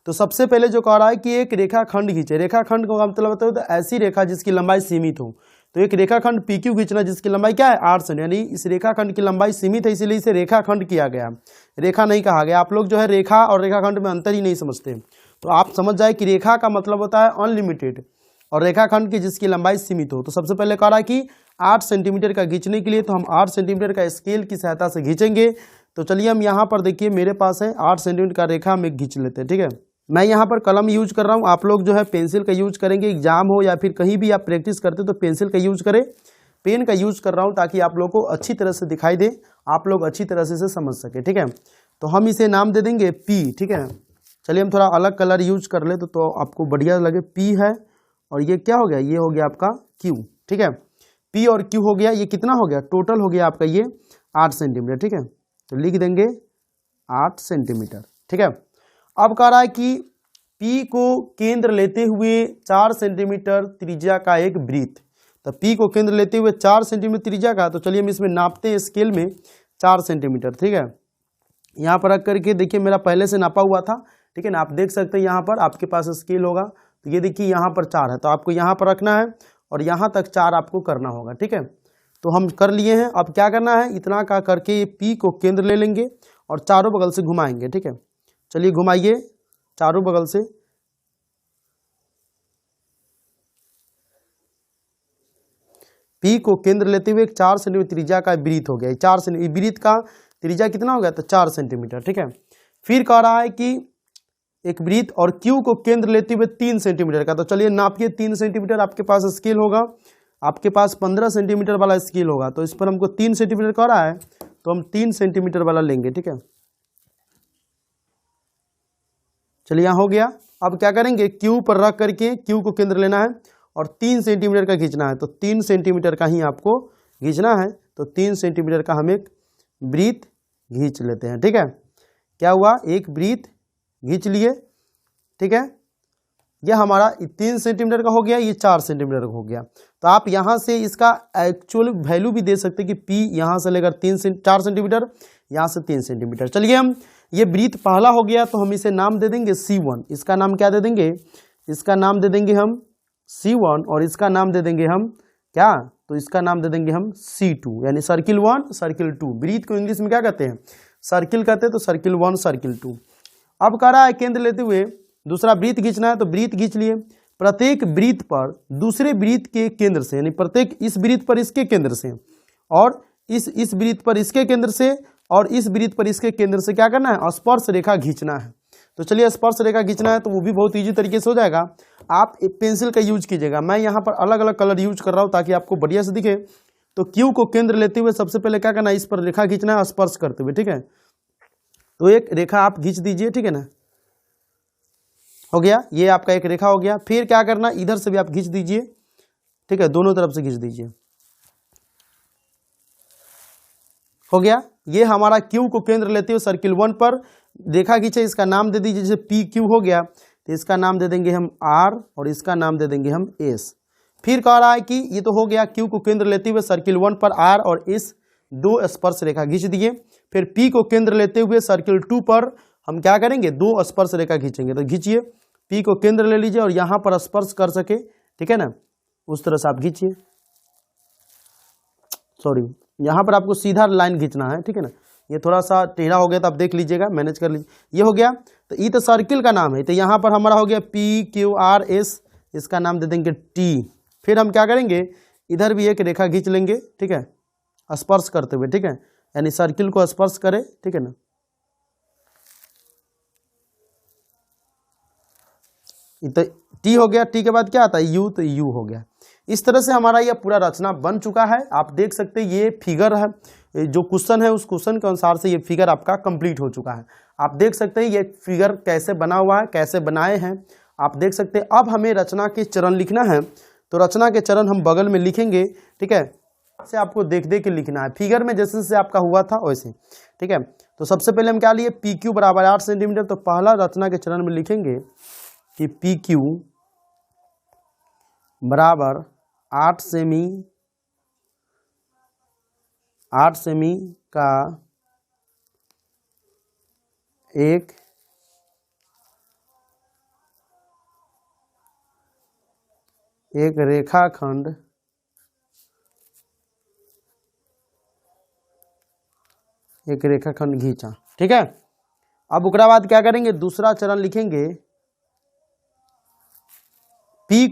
तो सबसे पहले जो कह रहा है कि एक रेखाखंड खींचे। रेखाखंड का मतलब होता है तो ऐसी रेखा जिसकी लंबाई सीमित हो। तो एक रेखाखंड PQ खींचना जिसकी लंबाई क्या है 8 सेंटीमीटर, यानी इस रेखाखंड की लंबाई सीमित है, इसीलिए इसे रेखाखंड किया गया, रेखा नहीं कहा गया। आप लोग जो है रेखा और रेखाखंड में अंतर ही नहीं समझते। तो आप समझ जाए कि रेखा का मतलब होता है अनलिमिटेड और रेखाखंड की जिसकी लंबाई सीमित हो। तो सबसे पहले कह रहा है कि 8 सेंटीमीटर का खींचने के लिए तो हम 8 सेंटीमीटर का स्केल की सहायता से खींचेंगे। तो चलिए हम यहाँ पर देखिए मेरे पास है 8 सेंटीमीटर का रेखा हम एक खींच लेते हैं, ठीक है। मैं यहाँ पर कलम यूज कर रहा हूँ, आप लोग जो है पेंसिल का यूज करेंगे। एग्जाम हो या फिर कहीं भी आप प्रैक्टिस करते तो पेंसिल का यूज करें। पेन का यूज कर रहा हूँ ताकि आप लोग को अच्छी तरह से दिखाई दे, आप लोग अच्छी तरह से इसे समझ सके, ठीक है। तो हम इसे नाम दे देंगे P, ठीक है। चलिए हम थोड़ा अलग कलर यूज कर ले तो आपको बढ़िया लगे। P है और ये क्या हो गया, ये हो गया आपका Q, ठीक है। P और Q हो गया, ये कितना हो गया, टोटल हो गया आपका ये 8 सेंटीमीटर, ठीक है। तो लिख देंगे 8 सेंटीमीटर, ठीक है। अब कह रहा है कि P को केंद्र लेते हुए 4 सेंटीमीटर त्रिज्या का एक वृत्त। तो P को केंद्र लेते हुए 4 सेंटीमीटर त्रिज्या का, तो चलिए हम इसमें नापते हैं स्केल में 4 सेंटीमीटर, ठीक है। यहाँ पर रख करके देखिए मेरा पहले से नापा हुआ था, ठीक है ना। आप देख सकते हैं यहाँ पर आपके पास स्केल होगा, तो ये देखिए यहाँ पर 4 है, तो आपको यहाँ पर रखना है और यहाँ तक 4 आपको करना होगा, ठीक है। तो हम कर लिए हैं। अब क्या करना है, इतना का करके P को केंद्र ले लेंगे और चारों बगल से घुमाएंगे, ठीक है। चलिए घुमाइए चारों बगल से। P को केंद्र लेते हुए 4 सेंटीमीटर त्रिज्या का वृत्त हो गया। 4 सेंटीमीटर वृत्त का त्रिज्या कितना हो गया, तो 4 सेंटीमीटर, ठीक है। फिर कह रहा है कि एक वृत्त और Q को केंद्र लेते हुए 3 सेंटीमीटर का। तो चलिए नापिए 3 सेंटीमीटर। आपके पास स्केल होगा, आपके पास 15 सेंटीमीटर वाला स्केल होगा, तो इस पर हमको 3 सेंटीमीटर कह रहा है तो हम 3 सेंटीमीटर वाला लेंगे, ठीक है। चलिए यहाँ हो गया। अब क्या करेंगे, Q पर रख करके Q को केंद्र लेना है और 3 सेंटीमीटर का खींचना है। तो 3 सेंटीमीटर का ही आपको खींचना है, तो 3 सेंटीमीटर का हम एक वृत्त खींच लेते हैं, ठीक है। क्या हुआ, एक वृत्त खींच लिए, ठीक है। यह हमारा 3 सेंटीमीटर का हो गया, ये 4 सेंटीमीटर का हो गया। तो आप यहाँ से इसका एक्चुअल वैल्यू भी दे सकते हैं कि P यहाँ से लेकर 4 सेंटीमीटर, यहाँ से 3 सेंटीमीटर। चलिए हम ये वृत्त पहला हो गया तो हम इसे नाम दे देंगे C1। इसका नाम क्या दे देंगे, इसका नाम दे देंगे हम C1 और इसका नाम दे देंगे हम क्या, तो इसका नाम दे देंगे हम C2, यानी सर्किल 1 सर्किल 2। वृत्त को इंग्लिश में क्या कहते हैं, सर्किल कहते हैं, तो सर्किल 1 सर्किल 2। अब कह रहा है केंद्र लेते हुए दूसरा वृत्त खींचना है, तो वृत्त खींच लिए। प्रत्येक वृत्त पर दूसरे वृत्त के केंद्र से, यानी प्रत्येक इस वृत्त पर इसके केंद्र से और इस वृत्त पर इसके केंद्र से और इस वृत्त पर इसके केंद्र से क्या करना है, स्पर्श रेखा खींचना है। तो चलिए स्पर्श रेखा खींचना है तो वो भी बहुत ईजी तरीके से हो जाएगा। आप पेंसिल का यूज कीजिएगा, मैं यहाँ पर अलग अलग कलर यूज कर रहा हूँ ताकि आपको बढ़िया से दिखे। तो Q को केंद्र लेते हुए सबसे पहले क्या करना है, इस पर रेखा खींचना है स्पर्श करते हुए, ठीक है। तो एक रेखा आप खींच दीजिए, ठीक है ना, हो गया, ये आपका एक रेखा हो गया। फिर क्या करना, इधर से भी आप खींच दीजिए, ठीक है, दोनों तरफ से खींच दीजिए, हो गया। ये हमारा Q को केंद्र लेते हुए सर्किल 1 पर रेखा खींचे, इसका नाम दे दीजिए। जैसे PQ हो गया, तो इसका नाम दे देंगे हम आर और इसका नाम दे देंगे हम एस। फिर कह रहा है कि ये तो हो गया, क्यू को केंद्र लेते हुए सर्किल 1 पर आर और एस दो स्पर्श रेखा खींच दिए। फिर पी को केंद्र लेते हुए सर्किल 2 पर हम क्या करेंगे, दो स्पर्श रेखा खींचेंगे। तो खींचिए, पी को केंद्र ले लीजिए और यहाँ पर स्पर्श कर सके, ठीक है ना, उस तरह से आप खींचिए। सॉरी, यहाँ पर आपको सीधा लाइन खींचना है, ठीक है ना, ये थोड़ा सा टेढ़ा हो गया तो आप देख लीजिएगा, मैनेज कर लीजिए। ये हो गया, तो ये तो सर्किल का नाम है, तो यहाँ पर हमारा हो गया पी क्यू आर एस, इसका नाम दे देंगे टी। फिर हम क्या करेंगे, इधर भी एक रेखा खींच लेंगे, ठीक है, स्पर्श करते हुए, ठीक है, यानी सर्किल को स्पर्श करे, ठीक है ना। तो टी हो गया, टी के बाद क्या आता है यू, तो यू हो गया। इस तरह से हमारा यह पूरा रचना बन चुका है। आप देख सकते हैं ये फिगर है, जो क्वेश्चन है उस क्वेश्चन के अनुसार से ये फिगर आपका कंप्लीट हो चुका है। आप देख सकते हैं ये फिगर कैसे बना हुआ है, कैसे बनाए हैं, आप देख सकते हैं। अब हमें रचना के चरण लिखना है, तो रचना के चरण हम बगल में लिखेंगे, ठीक है, से आपको देख देख के लिखना है, फिगर में जैसे जैसे आपका हुआ था वैसे, ठीक है। तो सबसे पहले हम क्या लिए, पी क्यू बराबर 8 सेंटीमीटर, तो पहला रचना के चरण में लिखेंगे कि पी क्यू बराबर 8 सेमी का एक रेखाखंड खींचा, ठीक है। अब उसके बाद क्या करेंगे, दूसरा चरण लिखेंगे, पी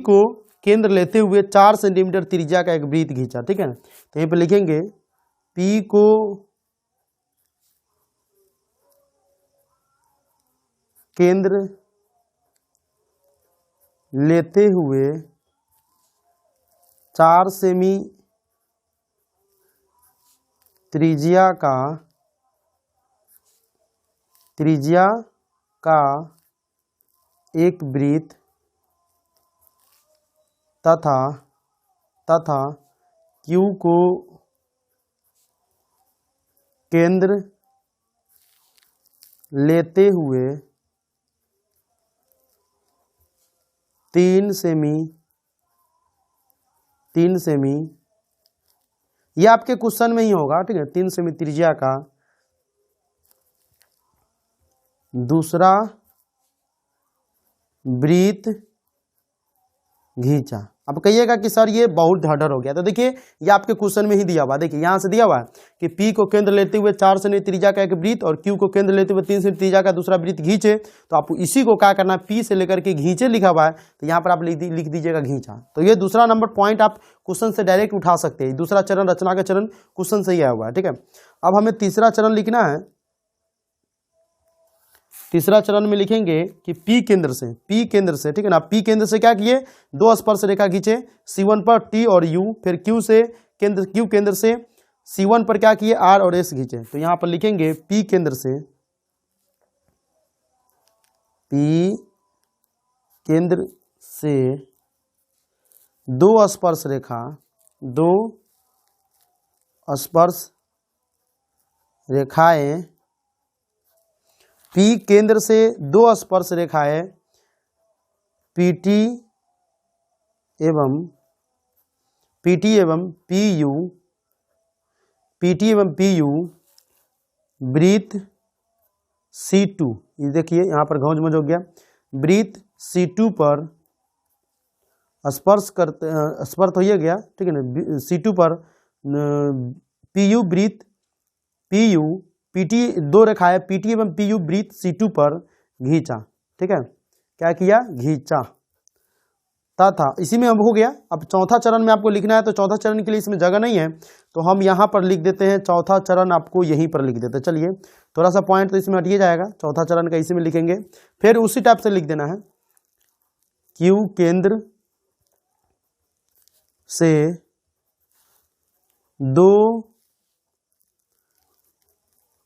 को केंद्र लेते हुए 4 सेंटीमीटर त्रिज्या का एक वृत्त खींचा, ठीक है। तो यहीं पे लिखेंगे पी को केंद्र लेते हुए 4 सेमी त्रिज्या का एक वृत्त तथा क्यू को केंद्र लेते हुए 3 सेमी, ये आपके क्वेश्चन में ही होगा, ठीक है, 3 सेमी त्रिज्या का दूसरा वृत्त घींचा। अब कहिएगा कि सर ये बहुत ढाढ़र हो गया, तो देखिए ये आपके क्वेश्चन में ही दिया हुआ, देखिए यहाँ से दिया हुआ है कि पी को केंद्र लेते हुए 4 सेमी त्रिज्या का एक वृत्त और क्यू को केंद्र लेते हुए 3 सेमी त्रिज्या का दूसरा वृत्त घींचे। तो आपको इसी को क्या करना है, पी से लेकर के घींचे लिखा हुआ है, तो यहाँ पर आप लिख दीजिएगा घींचा। तो ये दूसरा नंबर पॉइंट आप क्वेश्चन से डायरेक्ट उठा सकते हैं। दूसरा चरण, रचना का चरण क्वेश्चन से ही आया हुआ है, ठीक है। अब हमें तीसरा चरण लिखना है। तीसरा चरण में लिखेंगे कि पी केंद्र से, ठीक है ना, पी केंद्र से क्या किए, दो स्पर्श रेखा खींचे, C1 पर टी और यू, फिर क्यू केंद्र से C1 पर क्या किए, आर और एस खींचे। तो यहां पर लिखेंगे पी केंद्र से दो स्पर्श रेखाएं, पी केंद्र से दो स्पर्श रेखाएं पीटी एवं पीयू वृत्त C2, ये देखिए यहाँ पर घौंच मच हो गया, वृत्त C2 पर स्पर्श तो ये गया, ठीक है ना, C2 पर पीयू वृत्त पीटी दो रेखाएं पीटी एवं पीयू वृत्त C2 पर घींचा, ठीक है, क्या किया, घींचा तथा, इसी में अब हो गया। अब चौथा चरण में आपको लिखना है, तो चौथा चरण के लिए इसमें जगह नहीं है, तो हम यहाँ पर लिख देते हैं, चौथा चरण आपको यहीं पर लिख देते हैं। चलिए थोड़ा सा पॉइंट तो इसमें हटिए जाएगा, चौथा चरण का इसी में लिखेंगे। फिर उसी टाइप से लिख देना है, क्यू केंद्र से दो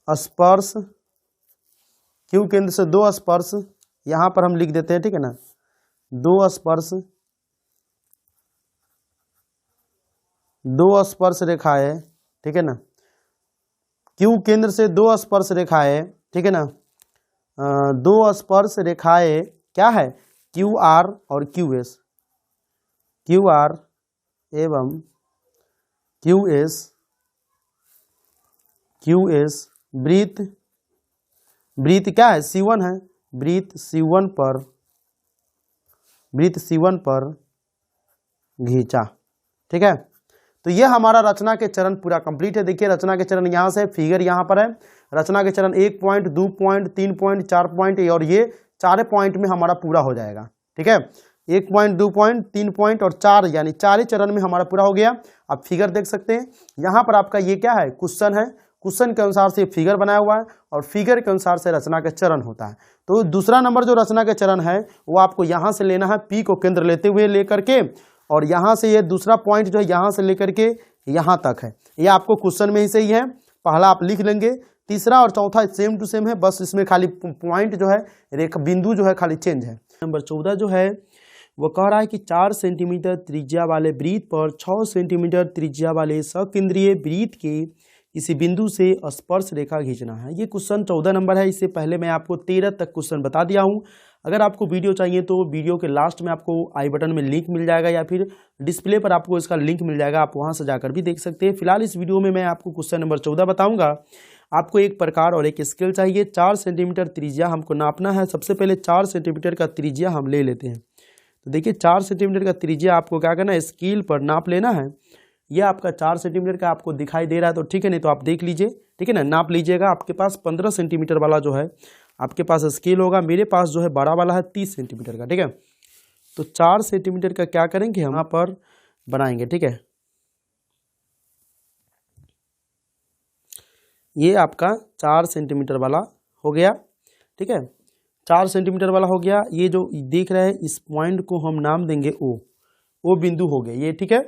स्पर्श, यहां पर हम लिख देते हैं, ठीक है ना, दो स्पर्श रेखाएं, ठीक है ना, क्यू केंद्र से दो स्पर्श रेखाएं, ठीक है ना, दो स्पर्श रेखाएं क्या है, क्यू आर और क्यू एस, क्यू आर एवं क्यू एस वृत्त, वृत्त क्या है, C1 है, वृत्त C1 पर घींचा। ठीक है, तो ये हमारा रचना के चरण पूरा कंप्लीट है। देखिए रचना के चरण यहाँ से, फिगर यहाँ पर है, रचना के चरण 1 पॉइंट, 2 पॉइंट, 3 पॉइंट, 4 पॉइंट और ये 4 पॉइंट में हमारा पूरा हो जाएगा। ठीक है, 1 पॉइंट, 2 पॉइंट, 3 पॉइंट और 4, यानी 4 चरण में हमारा पूरा हो गया। आप फिगर देख सकते हैं, यहाँ पर आपका ये क्या है, क्वेश्चन है, क्वेश्चन के अनुसार से फिगर बनाया हुआ है और फिगर के अनुसार से रचना का चरण होता है। तो दूसरा नंबर जो रचना का चरण है वो आपको यहाँ से लेना है, P को केंद्र लेते हुए लेकर के, और यहाँ से ये दूसरा पॉइंट जो है यहाँ से लेकर के यहाँ तक है। ये आपको क्वेश्चन में ही सही है, पहला आप लिख लेंगे, तीसरा और चौथा सेम टू सेम है, बस इसमें खाली पॉइंट जो है, रेखा बिंदु जो है खाली चेंज है। नंबर 14 जो है वो कह रहा है कि 4 सेंटीमीटर त्रिज्या वाले वृत्त पर 6 सेंटीमीटर त्रिज्या वाले सकेंद्रीय वृत्त के इसी बिंदु से स्पर्श रेखा खींचना है। ये क्वेश्चन 14 नंबर है। इससे पहले मैं आपको 13 तक क्वेश्चन बता दिया हूँ। अगर आपको वीडियो चाहिए तो वीडियो के लास्ट में आपको आई बटन में लिंक मिल जाएगा या फिर डिस्प्ले पर आपको इसका लिंक मिल जाएगा, आप वहाँ से जाकर भी देख सकते हैं। फिलहाल इस वीडियो में मैं आपको क्वेश्चन नंबर 14 बताऊँगा। आपको एक प्रकार और एक स्केल चाहिए, 4 सेंटीमीटर त्रिज्या हमको नापना है। सबसे पहले 4 सेंटीमीटर का त्रिज्या हम ले लेते हैं। तो देखिए 4 सेंटीमीटर का त्रिज्या आपको क्या करना है, स्केल पर नाप लेना है। ये आपका 4 सेंटीमीटर का आपको दिखाई दे रहा है तो ठीक है, नहीं तो आप देख लीजिए, ठीक है ना, नाप लीजिएगा। आपके पास 15 सेंटीमीटर वाला जो है आपके पास स्केल होगा, मेरे पास जो है बड़ा वाला है 30 सेंटीमीटर का। ठीक है, तो 4 सेंटीमीटर का क्या करेंगे, हम यहाँ पर बनाएंगे। ठीक है, ये आपका 4 सेंटीमीटर वाला हो गया। ठीक है, 4 सेंटीमीटर वाला हो गया। ये जो देख रहे हैं इस पॉइंट को हम नाम देंगे ओ बिंदु हो गया ये। ठीक है,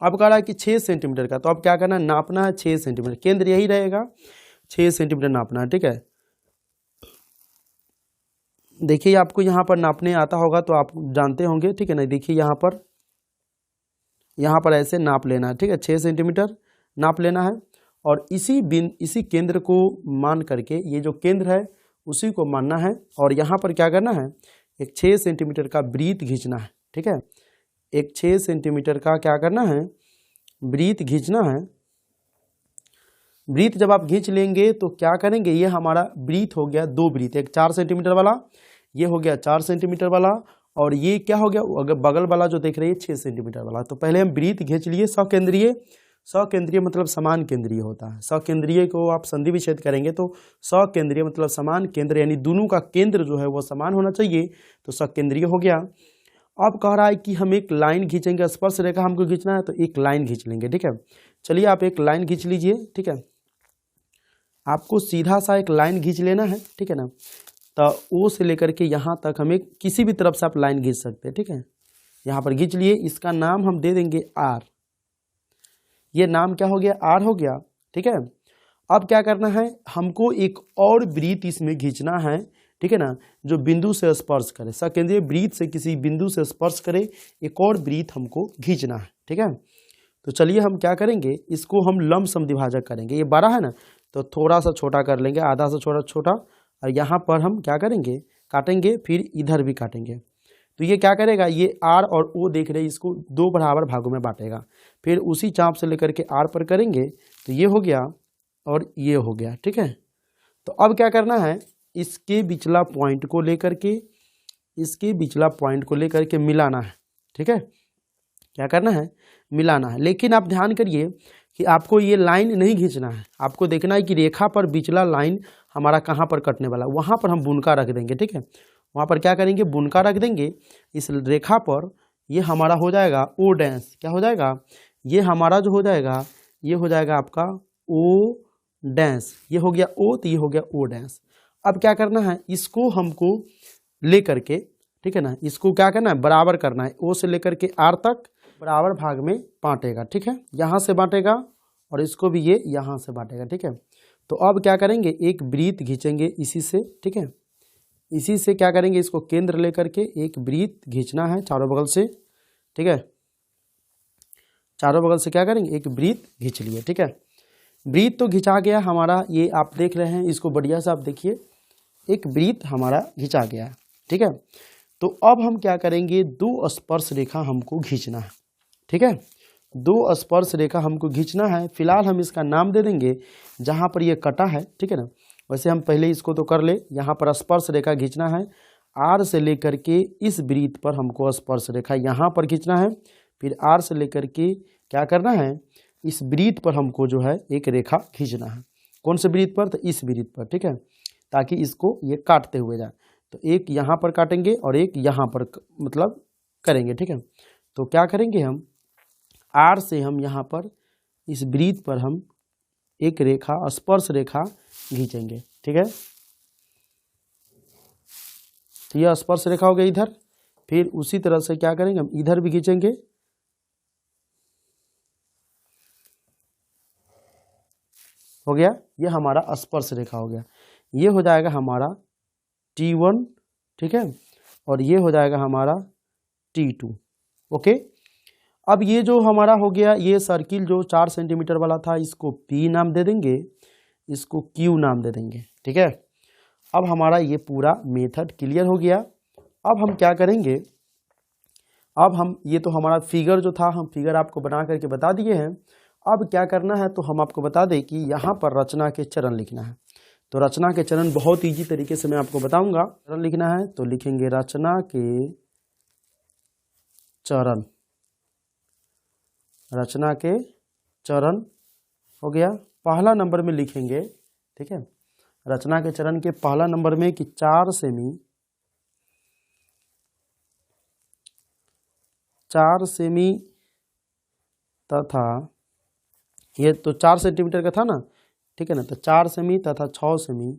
अब कह रहा है कि 6 सेंटीमीटर का, तो अब क्या करना है, नापना है 6 सेंटीमीटर, केंद्र यही रहेगा, 6 सेंटीमीटर नापना है। ठीक है, देखिए आपको यहाँ पर नापने आता होगा तो आप जानते होंगे। ठीक है ना, देखिए यहाँ पर ऐसे नाप लेना है। ठीक है, 6 सेंटीमीटर नाप लेना है और इसी केंद्र को मान करके, ये जो केंद्र है उसी को मानना है और यहाँ पर क्या करना है, एक 6 सेंटीमीटर का वृत्त खींचना है। ठीक है, एक 6 सेंटीमीटर का क्या करना है, वृत्त खींचना है। वृत्त जब आप खींच लेंगे तो क्या करेंगे, ये हमारा वृत्त हो गया 2 वृत्त, एक 4 सेंटीमीटर वाला, ये हो गया 4 सेंटीमीटर वाला, और ये क्या हो गया, अगर बगल वाला जो देख रहे हैं 6 सेंटीमीटर वाला। तो पहले हम वृत्त खींच लिए सकेंद्रीय, सकेंद्रीय मतलब समान केंद्रीय होता है। सकेंद्रीय को आप संधि विच्छेद करेंगे तो सकेंद्रीय मतलब समान केंद्र, यानी दोनों का केंद्र जो है वो समान होना चाहिए, तो सकेंद्रीय हो गया। अब कह रहा है कि हम एक लाइन खींचेंगे, स्पर्श रेखा हमको खींचना है तो एक लाइन खींच लेंगे। ठीक है, चलिए आप एक लाइन खींच लीजिए। ठीक है, आपको सीधा सा एक लाइन खींच लेना है। ठीक है ना, तो ओ से लेकर के यहाँ तक हमें किसी भी तरफ से आप लाइन खींच सकते हैं। ठीक है, यहाँ पर खींच लिए, इसका नाम हम दे देंगे आर। ये नाम क्या हो गया, आर हो गया। ठीक है, अब क्या करना है, हमको एक और वृत्त इसमें खींचना है। ठीक है ना, जो बिंदु से स्पर्श करे, सकेंद्रीय वृत्त से किसी बिंदु से स्पर्श करे, एक और वृत्त हमको खींचना है। ठीक है, तो चलिए हम क्या करेंगे, इसको हम लंब समद्विभाजक करेंगे। ये 12 है ना, तो थोड़ा सा छोटा कर लेंगे, आधा से छोटा, और यहाँ पर हम क्या करेंगे, काटेंगे, फिर इधर भी काटेंगे। तो ये क्या करेगा, ये आर और ओ देख रहे हैं, इसको 2 बराबर भागों में बांटेगा। फिर उसी चाप से लेकर के आर पर करेंगे तो ये हो गया और ये हो गया। ठीक है, तो अब क्या करना है, इसके बिचला पॉइंट को लेकर के मिलाना है। ठीक है, क्या करना है, मिलाना है। लेकिन आप ध्यान करिए कि आपको ये लाइन नहीं खींचना है, आपको देखना है कि रेखा पर बिचला लाइन हमारा कहाँ पर कटने वाला, वहाँ पर हम बुनका रख देंगे। ठीक है, वहाँ पर क्या करेंगे, बुनका रख देंगे इस रेखा पर। ये हमारा हो जाएगा ओ डैश, क्या हो जाएगा, ये हमारा जो हो जाएगा, ये हो जाएगा आपका ओ डैश, ये हो गया ओ, तो ये हो गया ओ डैश। अब क्या करना है, इसको हमको ले करके, ठीक है ना, इसको क्या करना है, बराबर करना है, ओ से लेकर के आर तक बराबर भाग में बांटेगा। ठीक है, यहाँ से बांटेगा और इसको भी ये यहाँ से बांटेगा। ठीक है, तो अब क्या करेंगे, एक वृत्त खींचेंगे इसी से। ठीक है, इसी से क्या करेंगे, इसको केंद्र लेकर के एक वृत्त खींचना है चारों बगल से। ठीक है, चारों बगल से क्या करेंगे, एक वृत्त खींच लिए। ठीक है, वृत्त तो खिंचा गया हमारा, ये आप देख रहे हैं, इसको बढ़िया से आप देखिए, एक वृत्त हमारा खिंचा गया है। ठीक है। तो अब हम क्या करेंगे, दो स्पर्श रेखा हमको खींचना है, ठीक है। दो स्पर्श रेखा हमको खींचना है। फिलहाल हम इसका नाम दे देंगे जहाँ पर ये कटा है, ठीक है ना। वैसे हम पहले इसको तो कर ले, यहाँ पर स्पर्श रेखा खींचना है। आर से लेकर के इस वृत्त पर हमको स्पर्श रेखा यहाँ पर खींचना है। फिर आर से लेकर के क्या करना है, इस वृत्त पर हमको जो है एक रेखा खींचना है। कौन से वृत्त पर, तो इस वृत्त पर, ठीक है, ताकि इसको ये काटते हुए जाए। तो एक यहाँ पर काटेंगे और एक यहाँ पर मतलब करेंगे, ठीक है। तो क्या करेंगे हम, आर से हम यहाँ पर इस वृत्त पर हम एक रेखा स्पर्श रेखा खींचेंगे, ठीक है। तो यह स्पर्श रेखा हो गया इधर। फिर उसी तरह से क्या करेंगे, हम इधर भी खींचेंगे, हो गया, ये हमारा स्पर्श रेखा हो गया। ये हो जाएगा हमारा T1, ठीक है, और ये हो जाएगा हमारा T2, ओके। अब ये जो हमारा हो गया, ये सर्किल जो 4 सेंटीमीटर वाला था, इसको P नाम दे देंगे, इसको Q नाम दे देंगे, ठीक है। अब हमारा ये पूरा मेथड क्लियर हो गया। अब हम क्या करेंगे, अब हम ये तो हमारा फिगर जो था, हम फिगर आपको बना करके बता दिए हैं। अब क्या करना है, तो हम आपको बता दें कि यहाँ पर रचना के चरण लिखना है। तो रचना के चरण बहुत इजी तरीके से मैं आपको बताऊंगा। चरण लिखना है तो लिखेंगे रचना के चरण, रचना के चरण हो गया। पहला नंबर में लिखेंगे, ठीक है, रचना के चरण के पहला नंबर में कि 4 सेमी तथा ये तो 4 सेंटीमीटर का था ना, ठीक है ना, तो 4 सेमी तथा 6 सेमी,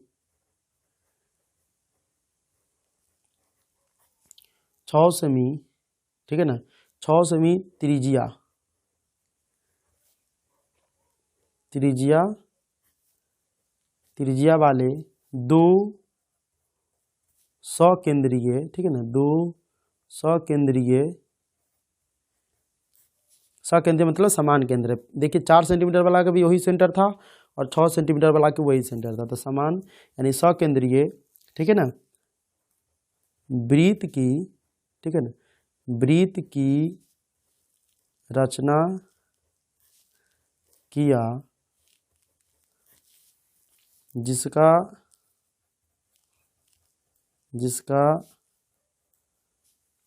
6 सेमी, ठीक है ना, 6 सेमी त्रिज्या, त्रिज्या त्रिज्या वाले 2 सकेंद्रीय, ठीक है ना, 2 सकेंद्रीय, सकेंद्रीय मतलब समान केंद्र। देखिए 4 सेंटीमीटर वाला का भी वही सेंटर था और 6 सेंटीमीटर वाला का वही सेंटर था, तो समान यानी सकेंद्रीय, ठीक है ना, वृत्त की, ठीक है ना, वृत्त की रचना किया जिसका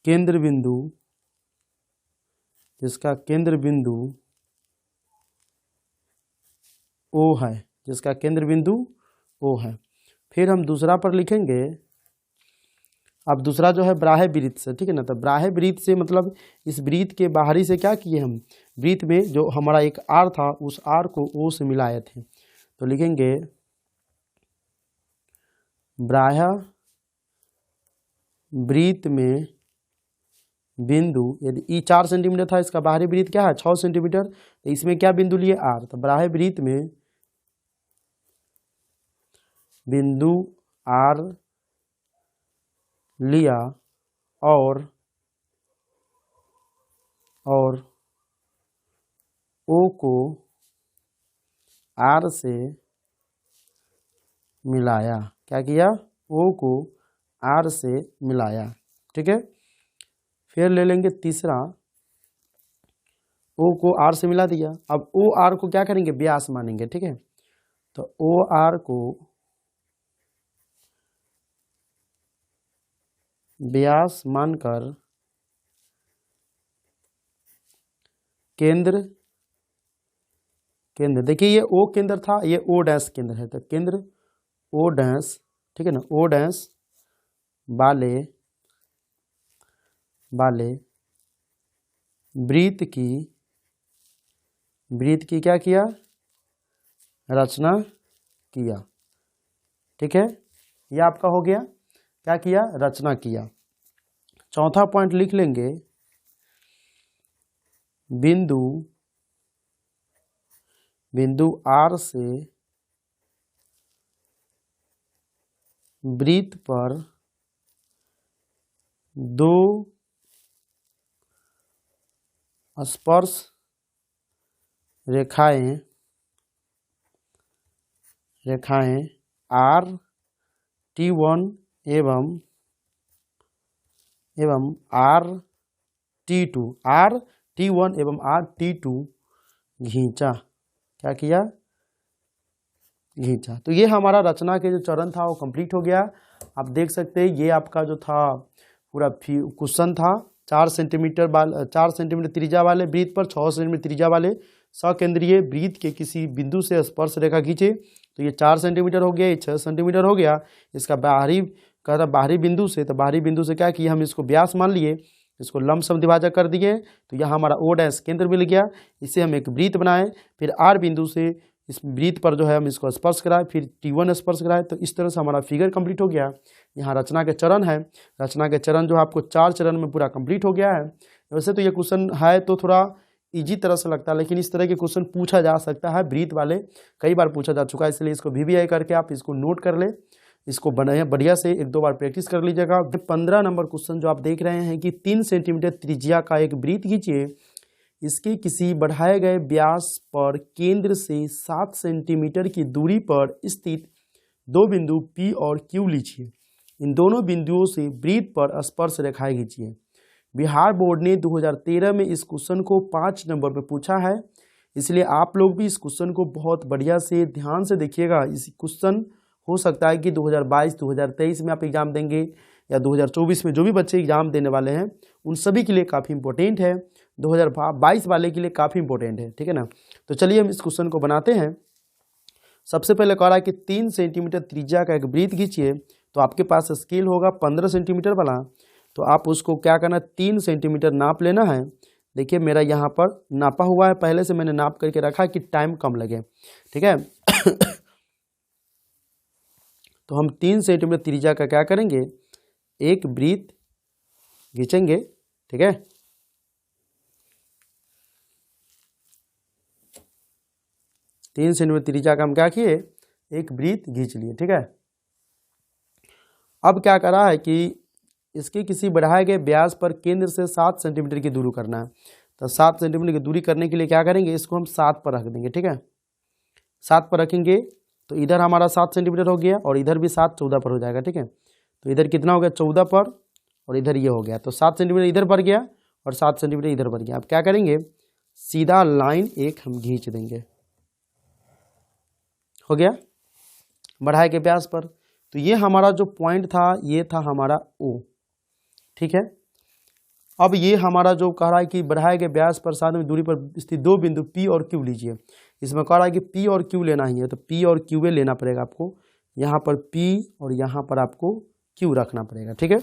केंद्र बिंदु, जिसका केंद्र बिंदु O है, जिसका केंद्र बिंदु O है। फिर हम दूसरा पर लिखेंगे, अब दूसरा जो है ब्राह्य वृत्त से, ठीक है ना, तो ब्राह्य वृत्त से मतलब इस वृत्त के बाहरी से क्या किए हम, वृत्त में जो हमारा एक आर था उस आर को O से मिलाए थे। तो लिखेंगे ब्राह्य वृत्त में बिंदु, यदि ई 4 सेंटीमीटर था, इसका बाहरी वृत्त क्या है 6 सेंटीमीटर, तो इसमें क्या बिंदु लिए आर, तो ब्राह्य वृत्त में बिंदु आर लिया और O को आर से मिलाया। क्या किया, O को आर से मिलाया, ठीक है। फिर ले लेंगे तीसरा, O को R से मिला दिया। अब O R को क्या करेंगे, व्यास मानेंगे, ठीक है। तो O R को व्यास मानकर केंद्र देखिए ये O केंद्र था, ये O डैश केंद्र है, तो केंद्र O डैश, ठीक है ना, O डैश वाले वृत्त की क्या किया, रचना किया, ठीक है। ये आपका हो गया, क्या किया, रचना किया। चौथा पॉइंट लिख लेंगे, बिंदु आर से वृत्त पर 2 स्पर्श रेखाएं R T1 एवं एवं RT2, RT1 एवं RT2 घींचा। क्या किया? घींचा। तो ये हमारा रचना के जो चरण था वो कंप्लीट हो गया। आप देख सकते हैं ये आपका जो था पूरा क्वेश्चन था। 4 सेंटीमीटर त्रिज्या वाले वृत्त पर 6 सेंटीमीटर त्रिज्या वाले सकेंद्रीय वृत्त के किसी बिंदु से स्पर्श रेखा खींचे। तो ये 4 सेंटीमीटर हो गया, ये 6 सेंटीमीटर हो गया। इसका बाहरी बिंदु से, तो बाहरी बिंदु से क्या किया, हम इसको व्यास मान लिए, इसको लंबसम द्विभाजक कर दिए। तो यहाँ हमारा O डैश केंद्र मिल गया। इसे हम एक वृत्त बनाए, फिर R बिंदु से इस वृत्त पर जो है हम इसको स्पर्श कराए, फिर T1 स्पर्श कराए। तो इस तरह से हमारा फिगर कंप्लीट हो गया। यहाँ रचना के चरण है, रचना के चरण जो आपको 4 चरण में पूरा कंप्लीट हो गया है। वैसे तो ये क्वेश्चन है तो थोड़ा इजी तरह से लगता है, लेकिन इस तरह के क्वेश्चन पूछा जा सकता है, वृत्त वाले कई बार पूछा जा चुका है, इसलिए इसको VBI करके आप इसको नोट कर ले, इसको बढ़िया से 1-2 बार प्रैक्टिस कर लीजिएगा। 15 नंबर क्वेश्चन जो आप देख रहे हैं कि 3 सेंटीमीटर त्रिज्या का एक वृत्त खींचिए, इसके किसी बढ़ाए गए व्यास पर केंद्र से 7 सेंटीमीटर की दूरी पर स्थित 2 बिंदु P और Q लीजिए। इन दोनों बिंदुओं से वृत्त पर स्पर्श रेखाएं खींचिए। बिहार बोर्ड ने 2013 में इस क्वेश्चन को 5 नंबर पर पूछा है, इसलिए आप लोग भी इस क्वेश्चन को बहुत बढ़िया से ध्यान से देखिएगा। इस क्वेश्चन हो सकता है कि 2022-2023 में आप एग्जाम देंगे या 2024 में जो भी बच्चे एग्जाम देने वाले हैं उन सभी के लिए काफ़ी इंपॉर्टेंट है, 2022 वाले के लिए काफ़ी इंपॉर्टेंट है, ठीक है ना। तो चलिए हम इस क्वेश्चन को बनाते हैं। सबसे पहले कह रहा है कि 3 सेंटीमीटर त्रिज्या का एक वृत्त खींचिए। तो आपके पास स्केल होगा 15 सेंटीमीटर वाला, तो आप उसको क्या करना, 3 सेंटीमीटर नाप लेना है। देखिए मेरा यहाँ पर नापा हुआ है, पहले से मैंने नाप करके रखा कि टाइम कम लगे, ठीक है। तो हम 3 सेंटीमीटर त्रिज्या का क्या करेंगे, एक वृत्त खींचेंगे, ठीक है। तीन सेंटीमीटर त्रिज्या का हम क्या किए, एक वृत्त खींच लिए, ठीक है। अब क्या कर रहा है कि इसके किसी बढ़ाए गए व्यास पर केंद्र से 7 सेंटीमीटर की दूरी करना है। तो 7 सेंटीमीटर की दूरी करने के लिए क्या करेंगे, इसको हम 7 पर रख देंगे, ठीक है। 7 पर रखेंगे तो इधर हमारा 7 सेंटीमीटर हो गया और इधर भी 7, 14 पर हो जाएगा, ठीक है। तो इधर कितना हो गया, 14 पर, और इधर ये हो गया। तो 7 सेंटीमीटर इधर बढ़ गया और 7 सेंटीमीटर इधर बढ़ गया। अब क्या करेंगे, सीधा लाइन एक हम खींच देंगे, हो गया बढ़ाए के व्यास पर। तो ये हमारा जो पॉइंट था ये था हमारा O, ठीक है। अब ये हमारा जो कह रहा है कि बढ़ाए गए व्यास पर 7 में दूरी पर स्थित 2 बिंदु P और Q लीजिए। इसमें कह रहा है कि P और Q लेना ही है, तो P और Q लेना पड़ेगा आपको। यहाँ पर P और यहाँ पर आपको Q रखना पड़ेगा, ठीक है।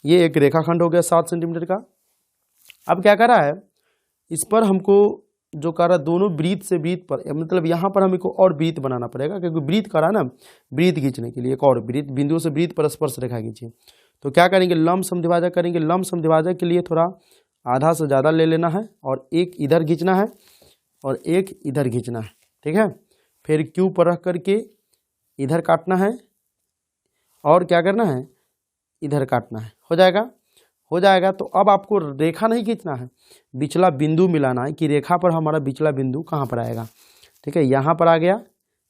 ये एक रेखाखंड हो गया 7 सेंटीमीटर का। अब क्या कर रहा है, इस पर हमको जो कर रहा है दोनों वृत्त से वृत्त पर, मतलब यहाँ पर हमको और वृत्त बनाना पड़ेगा, क्योंकि वृत्त कर रहा है ना, वृत्त खींचने के लिए एक और वृत्त, बिंदुओं से वृत्त पर स्पर्श रेखा खींचिए। तो क्या करेंगे, लंब समद्विभाजक करेंगे। लंब समद्विभाजक के लिए थोड़ा आधा से ज़्यादा ले लेना है और एक इधर खींचना है और एक इधर खींचना है, ठीक है। फिर Q पर रख करके इधर काटना है और क्या करना है, इधर काटना है, हो जाएगा, हो जाएगा। तो अब आपको रेखा नहीं खींचना है, बिचला बिंदु मिलाना है कि रेखा पर हमारा बिचला बिंदु कहाँ पर आएगा, ठीक है। यहाँ पर आ गया,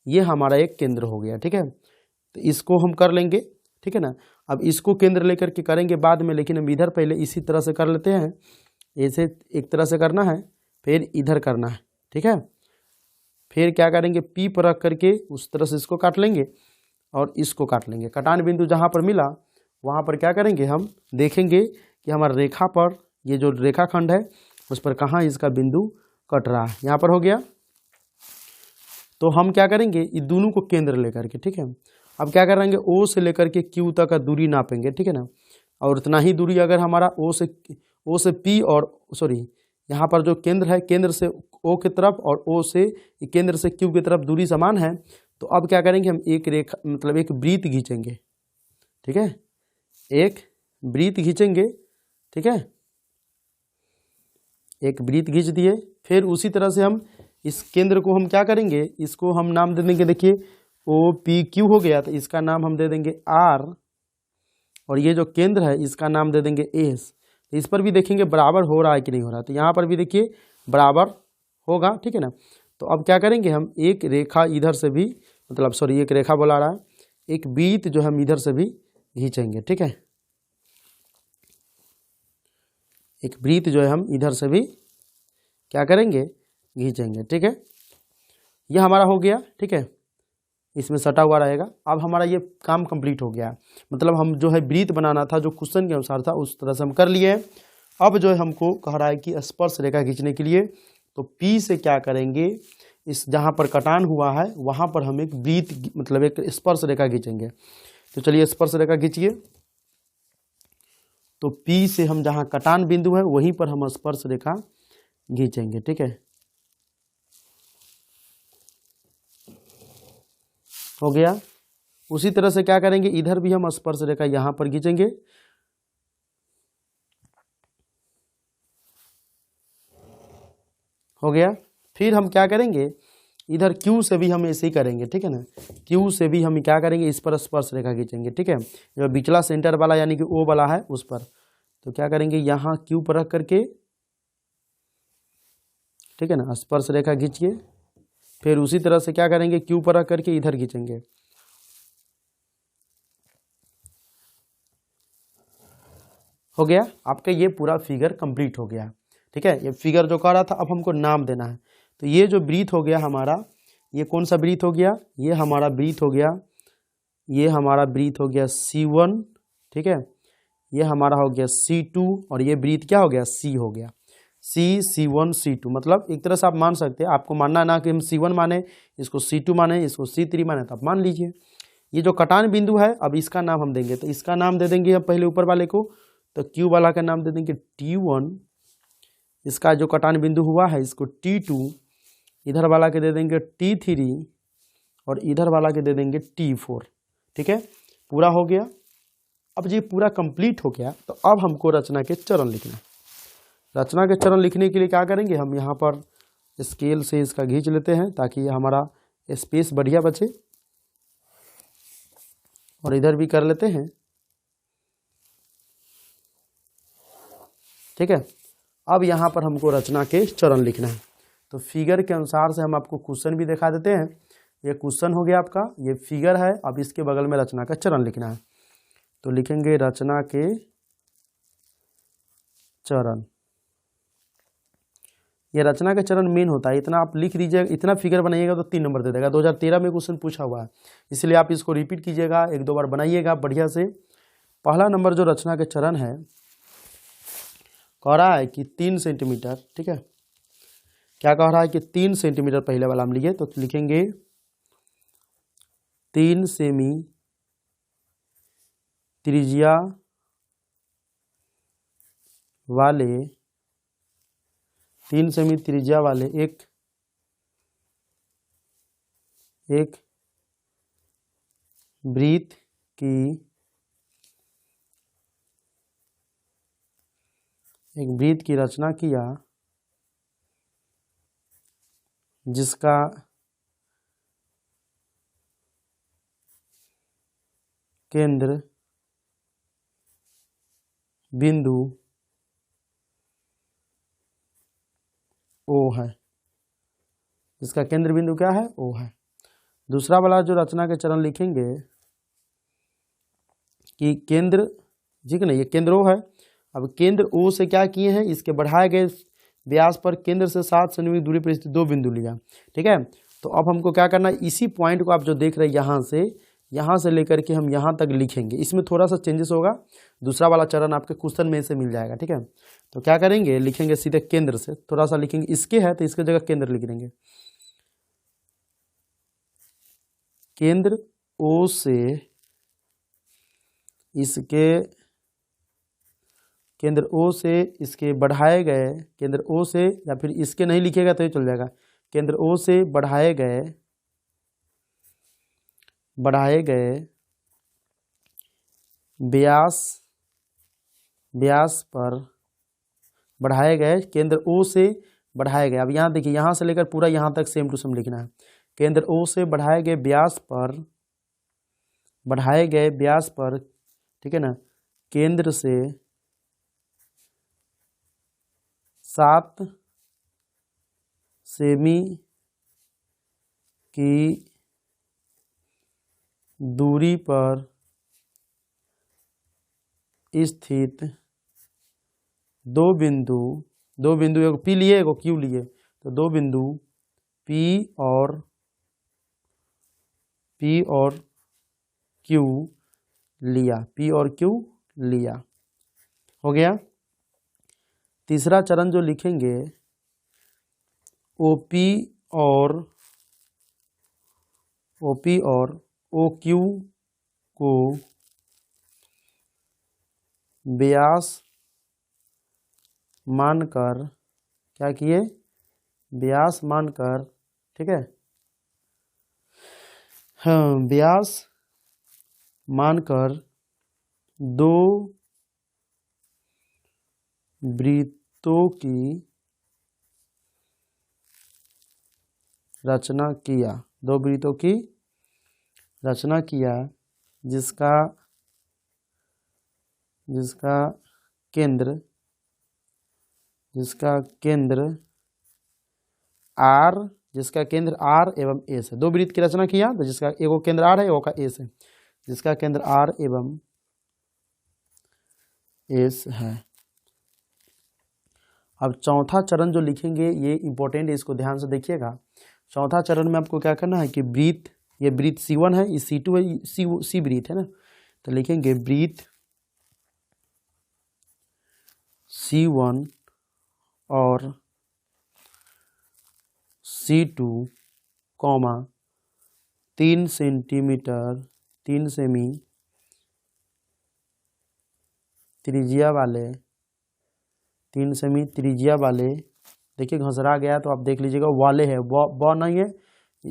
ये हमारा एक केंद्र हो गया, ठीक है। तो इसको हम कर लेंगे, ठीक है ना। अब इसको केंद्र लेकर के करेंगे बाद में, लेकिन हम इधर पहले इसी तरह से कर लेते हैं। ऐसे एक तरह से करना है, फिर इधर करना है, ठीक है। फिर क्या करेंगे, P पर रख करके उस तरह से इसको काट लेंगे और इसको काट लेंगे। कटान बिंदु जहाँ पर मिला वहाँ पर क्या करेंगे, हम देखेंगे कि हमारा रेखा पर ये जो रेखाखंड है उस पर कहाँ इसका बिंदु कट रहा है, यहाँ पर हो गया। तो हम क्या करेंगे, ये दोनों को केंद्र लेकर के, ठीक है। अब क्या करेंगे, O से लेकर के Q तक का दूरी नापेंगे, ठीक है ना। और उतना ही दूरी अगर हमारा O से P और यहाँ पर जो केंद्र है, केंद्र से O की तरफ और O से केंद्र से Q की तरफ दूरी समान है, तो अब क्या करेंगे, हम एक रेखा मतलब एक वृत्त खींचेंगे, ठीक है। एक वृत्त खींचेंगे, ठीक है, एक वृत्त खींच दिए। फिर उसी तरह से हम इस केंद्र को हम क्या करेंगे, इसको हम नाम दे देंगे, देखिए OPQ हो गया, तो इसका नाम हम दे देंगे R, और ये जो केंद्र है इसका नाम दे देंगे S। इस पर भी देखेंगे बराबर हो रहा है कि नहीं हो रहा, तो यहाँ पर भी देखिए बराबर होगा, ठीक है ना। तो अब क्या करेंगे, हम एक रेखा इधर से भी मतलब एक रेखा बोला रहा है, एक वृत्त जो हम इधर से भी खींचेंगे, ठीक है। एक वृत्त जो है हम इधर से भी क्या करेंगे, खींचेंगे। ठीक है, यह हमारा हो गया। ठीक है, इसमें सटा हुआ रहेगा। अब हमारा ये काम कंप्लीट हो गया, मतलब हम जो है वृत्त बनाना था जो क्वेश्चन के अनुसार था उस तरह से हम कर लिए। अब जो है हमको कह रहा है कि स्पर्श रेखा खींचने के लिए, तो P से क्या करेंगे, इस जहाँ पर कटान हुआ है वहाँ पर हम एक वृत्त मतलब एक स्पर्श रेखा खींचेंगे। तो चलिए स्पर्श रेखा खींचिए। तो P से हम जहाँ कटान बिंदु है वहीं पर हम स्पर्श रेखा खींचेंगे। ठीक है, हो गया। उसी तरह से क्या करेंगे, इधर भी हम स्पर्श रेखा यहाँ पर खींचेंगे। हो गया। फिर हम क्या करेंगे, इधर Q से भी हम ऐसे ही करेंगे। ठीक है ना, Q से भी हम क्या करेंगे, इस पर स्पर्श रेखा खींचेंगे। ठीक है, जो बिचला सेंटर वाला यानी कि O वाला है उस पर, तो क्या करेंगे यहाँ Q पर रख करके, ठीक है ना, स्पर्श रेखा खींचिए। फिर उसी तरह से क्या करेंगे, Q पर रख करके इधर खींचेंगे। हो गया, आपका ये पूरा फिगर कंप्लीट हो गया। ठीक है, ये फिगर जो कह रहा था, अब हमको नाम देना है। तो ये जो वृत्त हो गया हमारा, ये कौन सा वृत्त हो गया, ये हमारा वृत्त हो गया, ये हमारा वृत्त हो गया C1। ठीक है, ये हमारा हो गया C2 और ये वृत्त क्या हो गया, C हो गया। C1 C2 मतलब एक तरह से आप मान सकते हैं, आपको मानना ना कि हम C1 माने, इसको C2 माने, इसको C3 माने, तो आप मान लीजिए। ये जो कटान बिंदु है, अब इसका नाम हम देंगे, तो इसका नाम दे देंगे हम पहले ऊपर वाले को, तो Q वाला का नाम दे देंगे T1। इसका जो कटान बिंदु हुआ है इसको T2, इधर वाला के दे देंगे T3 और इधर वाला के दे देंगे T4। ठीक है, पूरा हो गया। अब ये पूरा कंप्लीट हो गया, तो अब हमको रचना के चरण लिखना है। रचना के चरण लिखने के लिए क्या करेंगे, हम यहाँ पर स्केल से इसका खींच लेते हैं ताकि ये हमारा स्पेस बढ़िया बचे, और इधर भी कर लेते हैं। ठीक है, अब यहाँ पर हमको रचना के चरण लिखना है। तो फिगर के अनुसार से हम आपको क्वेश्चन भी दिखा देते हैं। ये क्वेश्चन हो गया आपका, ये फिगर है। अब इसके बगल में रचना का चरण लिखना है, तो लिखेंगे रचना के चरण। ये रचना का चरण मेन होता है, इतना आप लिख दीजिएगा, इतना फिगर बनाइएगा तो 3 नंबर दे देगा। 2013 में क्वेश्चन पूछा हुआ है, इसलिए आप इसको रिपीट कीजिएगा, 1-2 बार बनाइएगा बढ़िया से। पहला नंबर जो रचना के चरण है, कह रहा है कि 3 सेंटीमीटर। ठीक है, क्या कह रहा है कि 3 सेंटीमीटर पहले वाला हम लिए, तो लिखेंगे 3 सेमी त्रिज्या वाले 3 सेमी त्रिज्या वाले एक वृत्त की रचना किया जिसका केंद्र बिंदु O है। इसका केंद्र बिंदु क्या है, O है। दूसरा वाला जो रचना के चरण लिखेंगे कि केंद्र, ठीक है ना, ये केंद्र O है। अब केंद्र O से क्या किए हैं, इसके बढ़ाए गए व्यास पर केंद्र से 7 सेंटीमीटर दूरी पर स्थित 2 बिंदु लिया। ठीक है, तो अब हमको क्या करना है, इसी पॉइंट को आप जो देख रहे हैं यहाँ से लेकर के हम यहाँ तक लिखेंगे। इसमें थोड़ा सा चेंजेस होगा, दूसरा वाला चरण आपके क्वेश्चन में से मिल जाएगा। ठीक है, तो क्या करेंगे, लिखेंगे सीधे केंद्र से, थोड़ा सा लिखेंगे, इसके है तो इसके जगह केंद्र लिख देंगे। केंद्र O से इसके केंद्र O से इसके बढ़ाए गए, केंद्र O से, या फिर इसके नहीं लिखेगा तो ये चल जाएगा, केंद्र O से बढ़ाए गए व्यास पर बढ़ाए गए, केंद्र O से बढ़ाए गए। अब यहाँ देखिए, यहाँ से लेकर पूरा यहाँ तक सेम टू सेम लिखना है। केंद्र O से बढ़ाए गए व्यास पर, ठीक है ना, केंद्र से 7 सेमी की दूरी पर स्थित दो बिंदु एक पी लिए एक क्यू लिए, तो दो बिंदु पी और क्यू लिया, हो गया। तीसरा चरण जो लिखेंगे ओपी और ओक्यू को व्यास मानकर, क्या किए, व्यास मानकर, ठीक है, हाँ, व्यास मानकर दो वृत्तों की रचना किया, दो वृत्तों की रचना किया, जिसका केंद्र आर एवं एस है। दो वृत्त की रचना किया तो जिसका एगो केंद्र आर है एगो का एस है, जिसका केंद्र आर एवं एस है। अब चौथा चरण जो लिखेंगे ये इंपॉर्टेंट है, इसको ध्यान से देखिएगा। चौथा चरण में आपको क्या करना है कि वृत्त, ये वृत्त C1 है, ये C2 है, सी वृत्त है ना, तो लिखेंगे वृत्त C1 और C2 कॉमा 3 सेंटीमीटर 3 सेमी त्रिज्या वाले 3 सेमी त्रिज्या वाले, देखिए घसरा गया तो आप देख लीजिएगा वाले है, व नहीं है,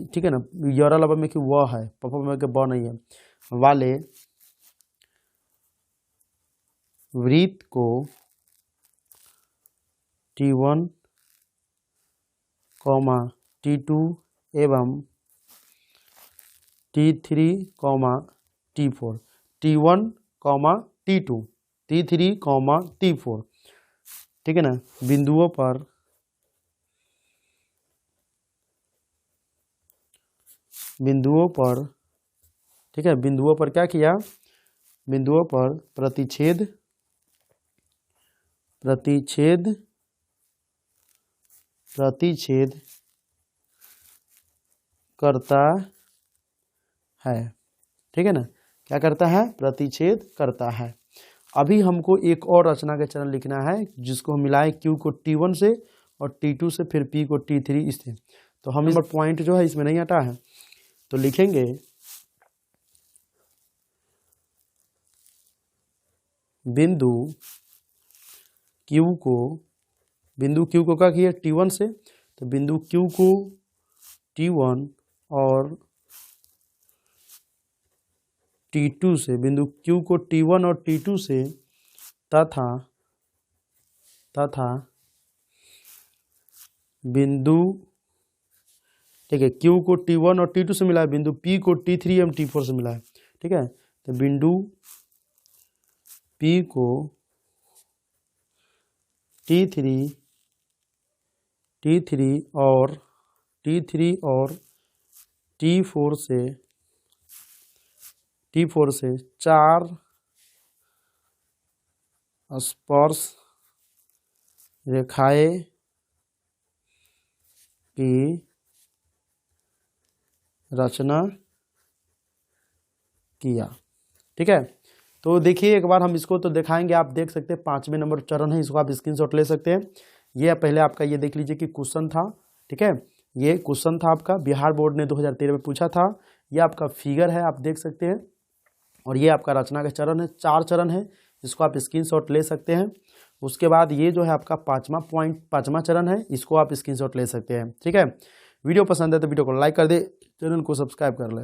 ठीक है ना, यरा लबा में कि व है, पपा में कि ब नहीं है, वाले वृत्त को T1 कॉमा T2 एवं T3 comma T4, T1 comma T2 T3 comma T4, ठीक है ना, बिंदुओं पर ठीक है, बिंदुओं पर क्या किया, बिंदुओं पर प्रतिच्छेद करता है, ठीक है ना, क्या करता है, प्रतिच्छेद करता है। अभी हमको एक और रचना का चरण लिखना है जिसको हम मिलाएं Q को T1 से और T2 से, फिर P को T3 इससे, तो हम इस पॉइंट जो है इसमें नहीं हटा है, तो लिखेंगे बिंदु Q को क्या किया T1 से, तो बिंदु Q को T1 और T2 से, बिंदु Q को T1 और T2 से तथा बिंदु, ठीक है, Q को T1 और T2 से मिला है, बिंदु P को T3 एवं T4 से मिला है, ठीक है, तो बिंदु P को T3 और T4 से 4 स्पर्श रेखाएं की रचना किया, ठीक है। तो देखिए एक बार हम इसको तो दिखाएंगे, आप देख सकते हैं 5वें नंबर चरण है, इसको आप स्क्रीनशॉट ले सकते हैं। ये पहले आपका ये देख लीजिए कि क्वेश्चन था, ठीक है, ये क्वेश्चन था आपका, बिहार बोर्ड ने 2013 में पूछा था, ये आपका फिगर है, आप देख सकते हैं, और ये आपका रचना का चरण है, 4 चरण है, इसको आप स्क्रीनशॉट ले सकते हैं। उसके बाद ये जो है आपका 5वां चरण है, इसको आप स्क्रीनशॉट ले सकते हैं, ठीक है। वीडियो पसंद है तो वीडियो को लाइक कर दे, चैनल को सब्सक्राइब कर ले।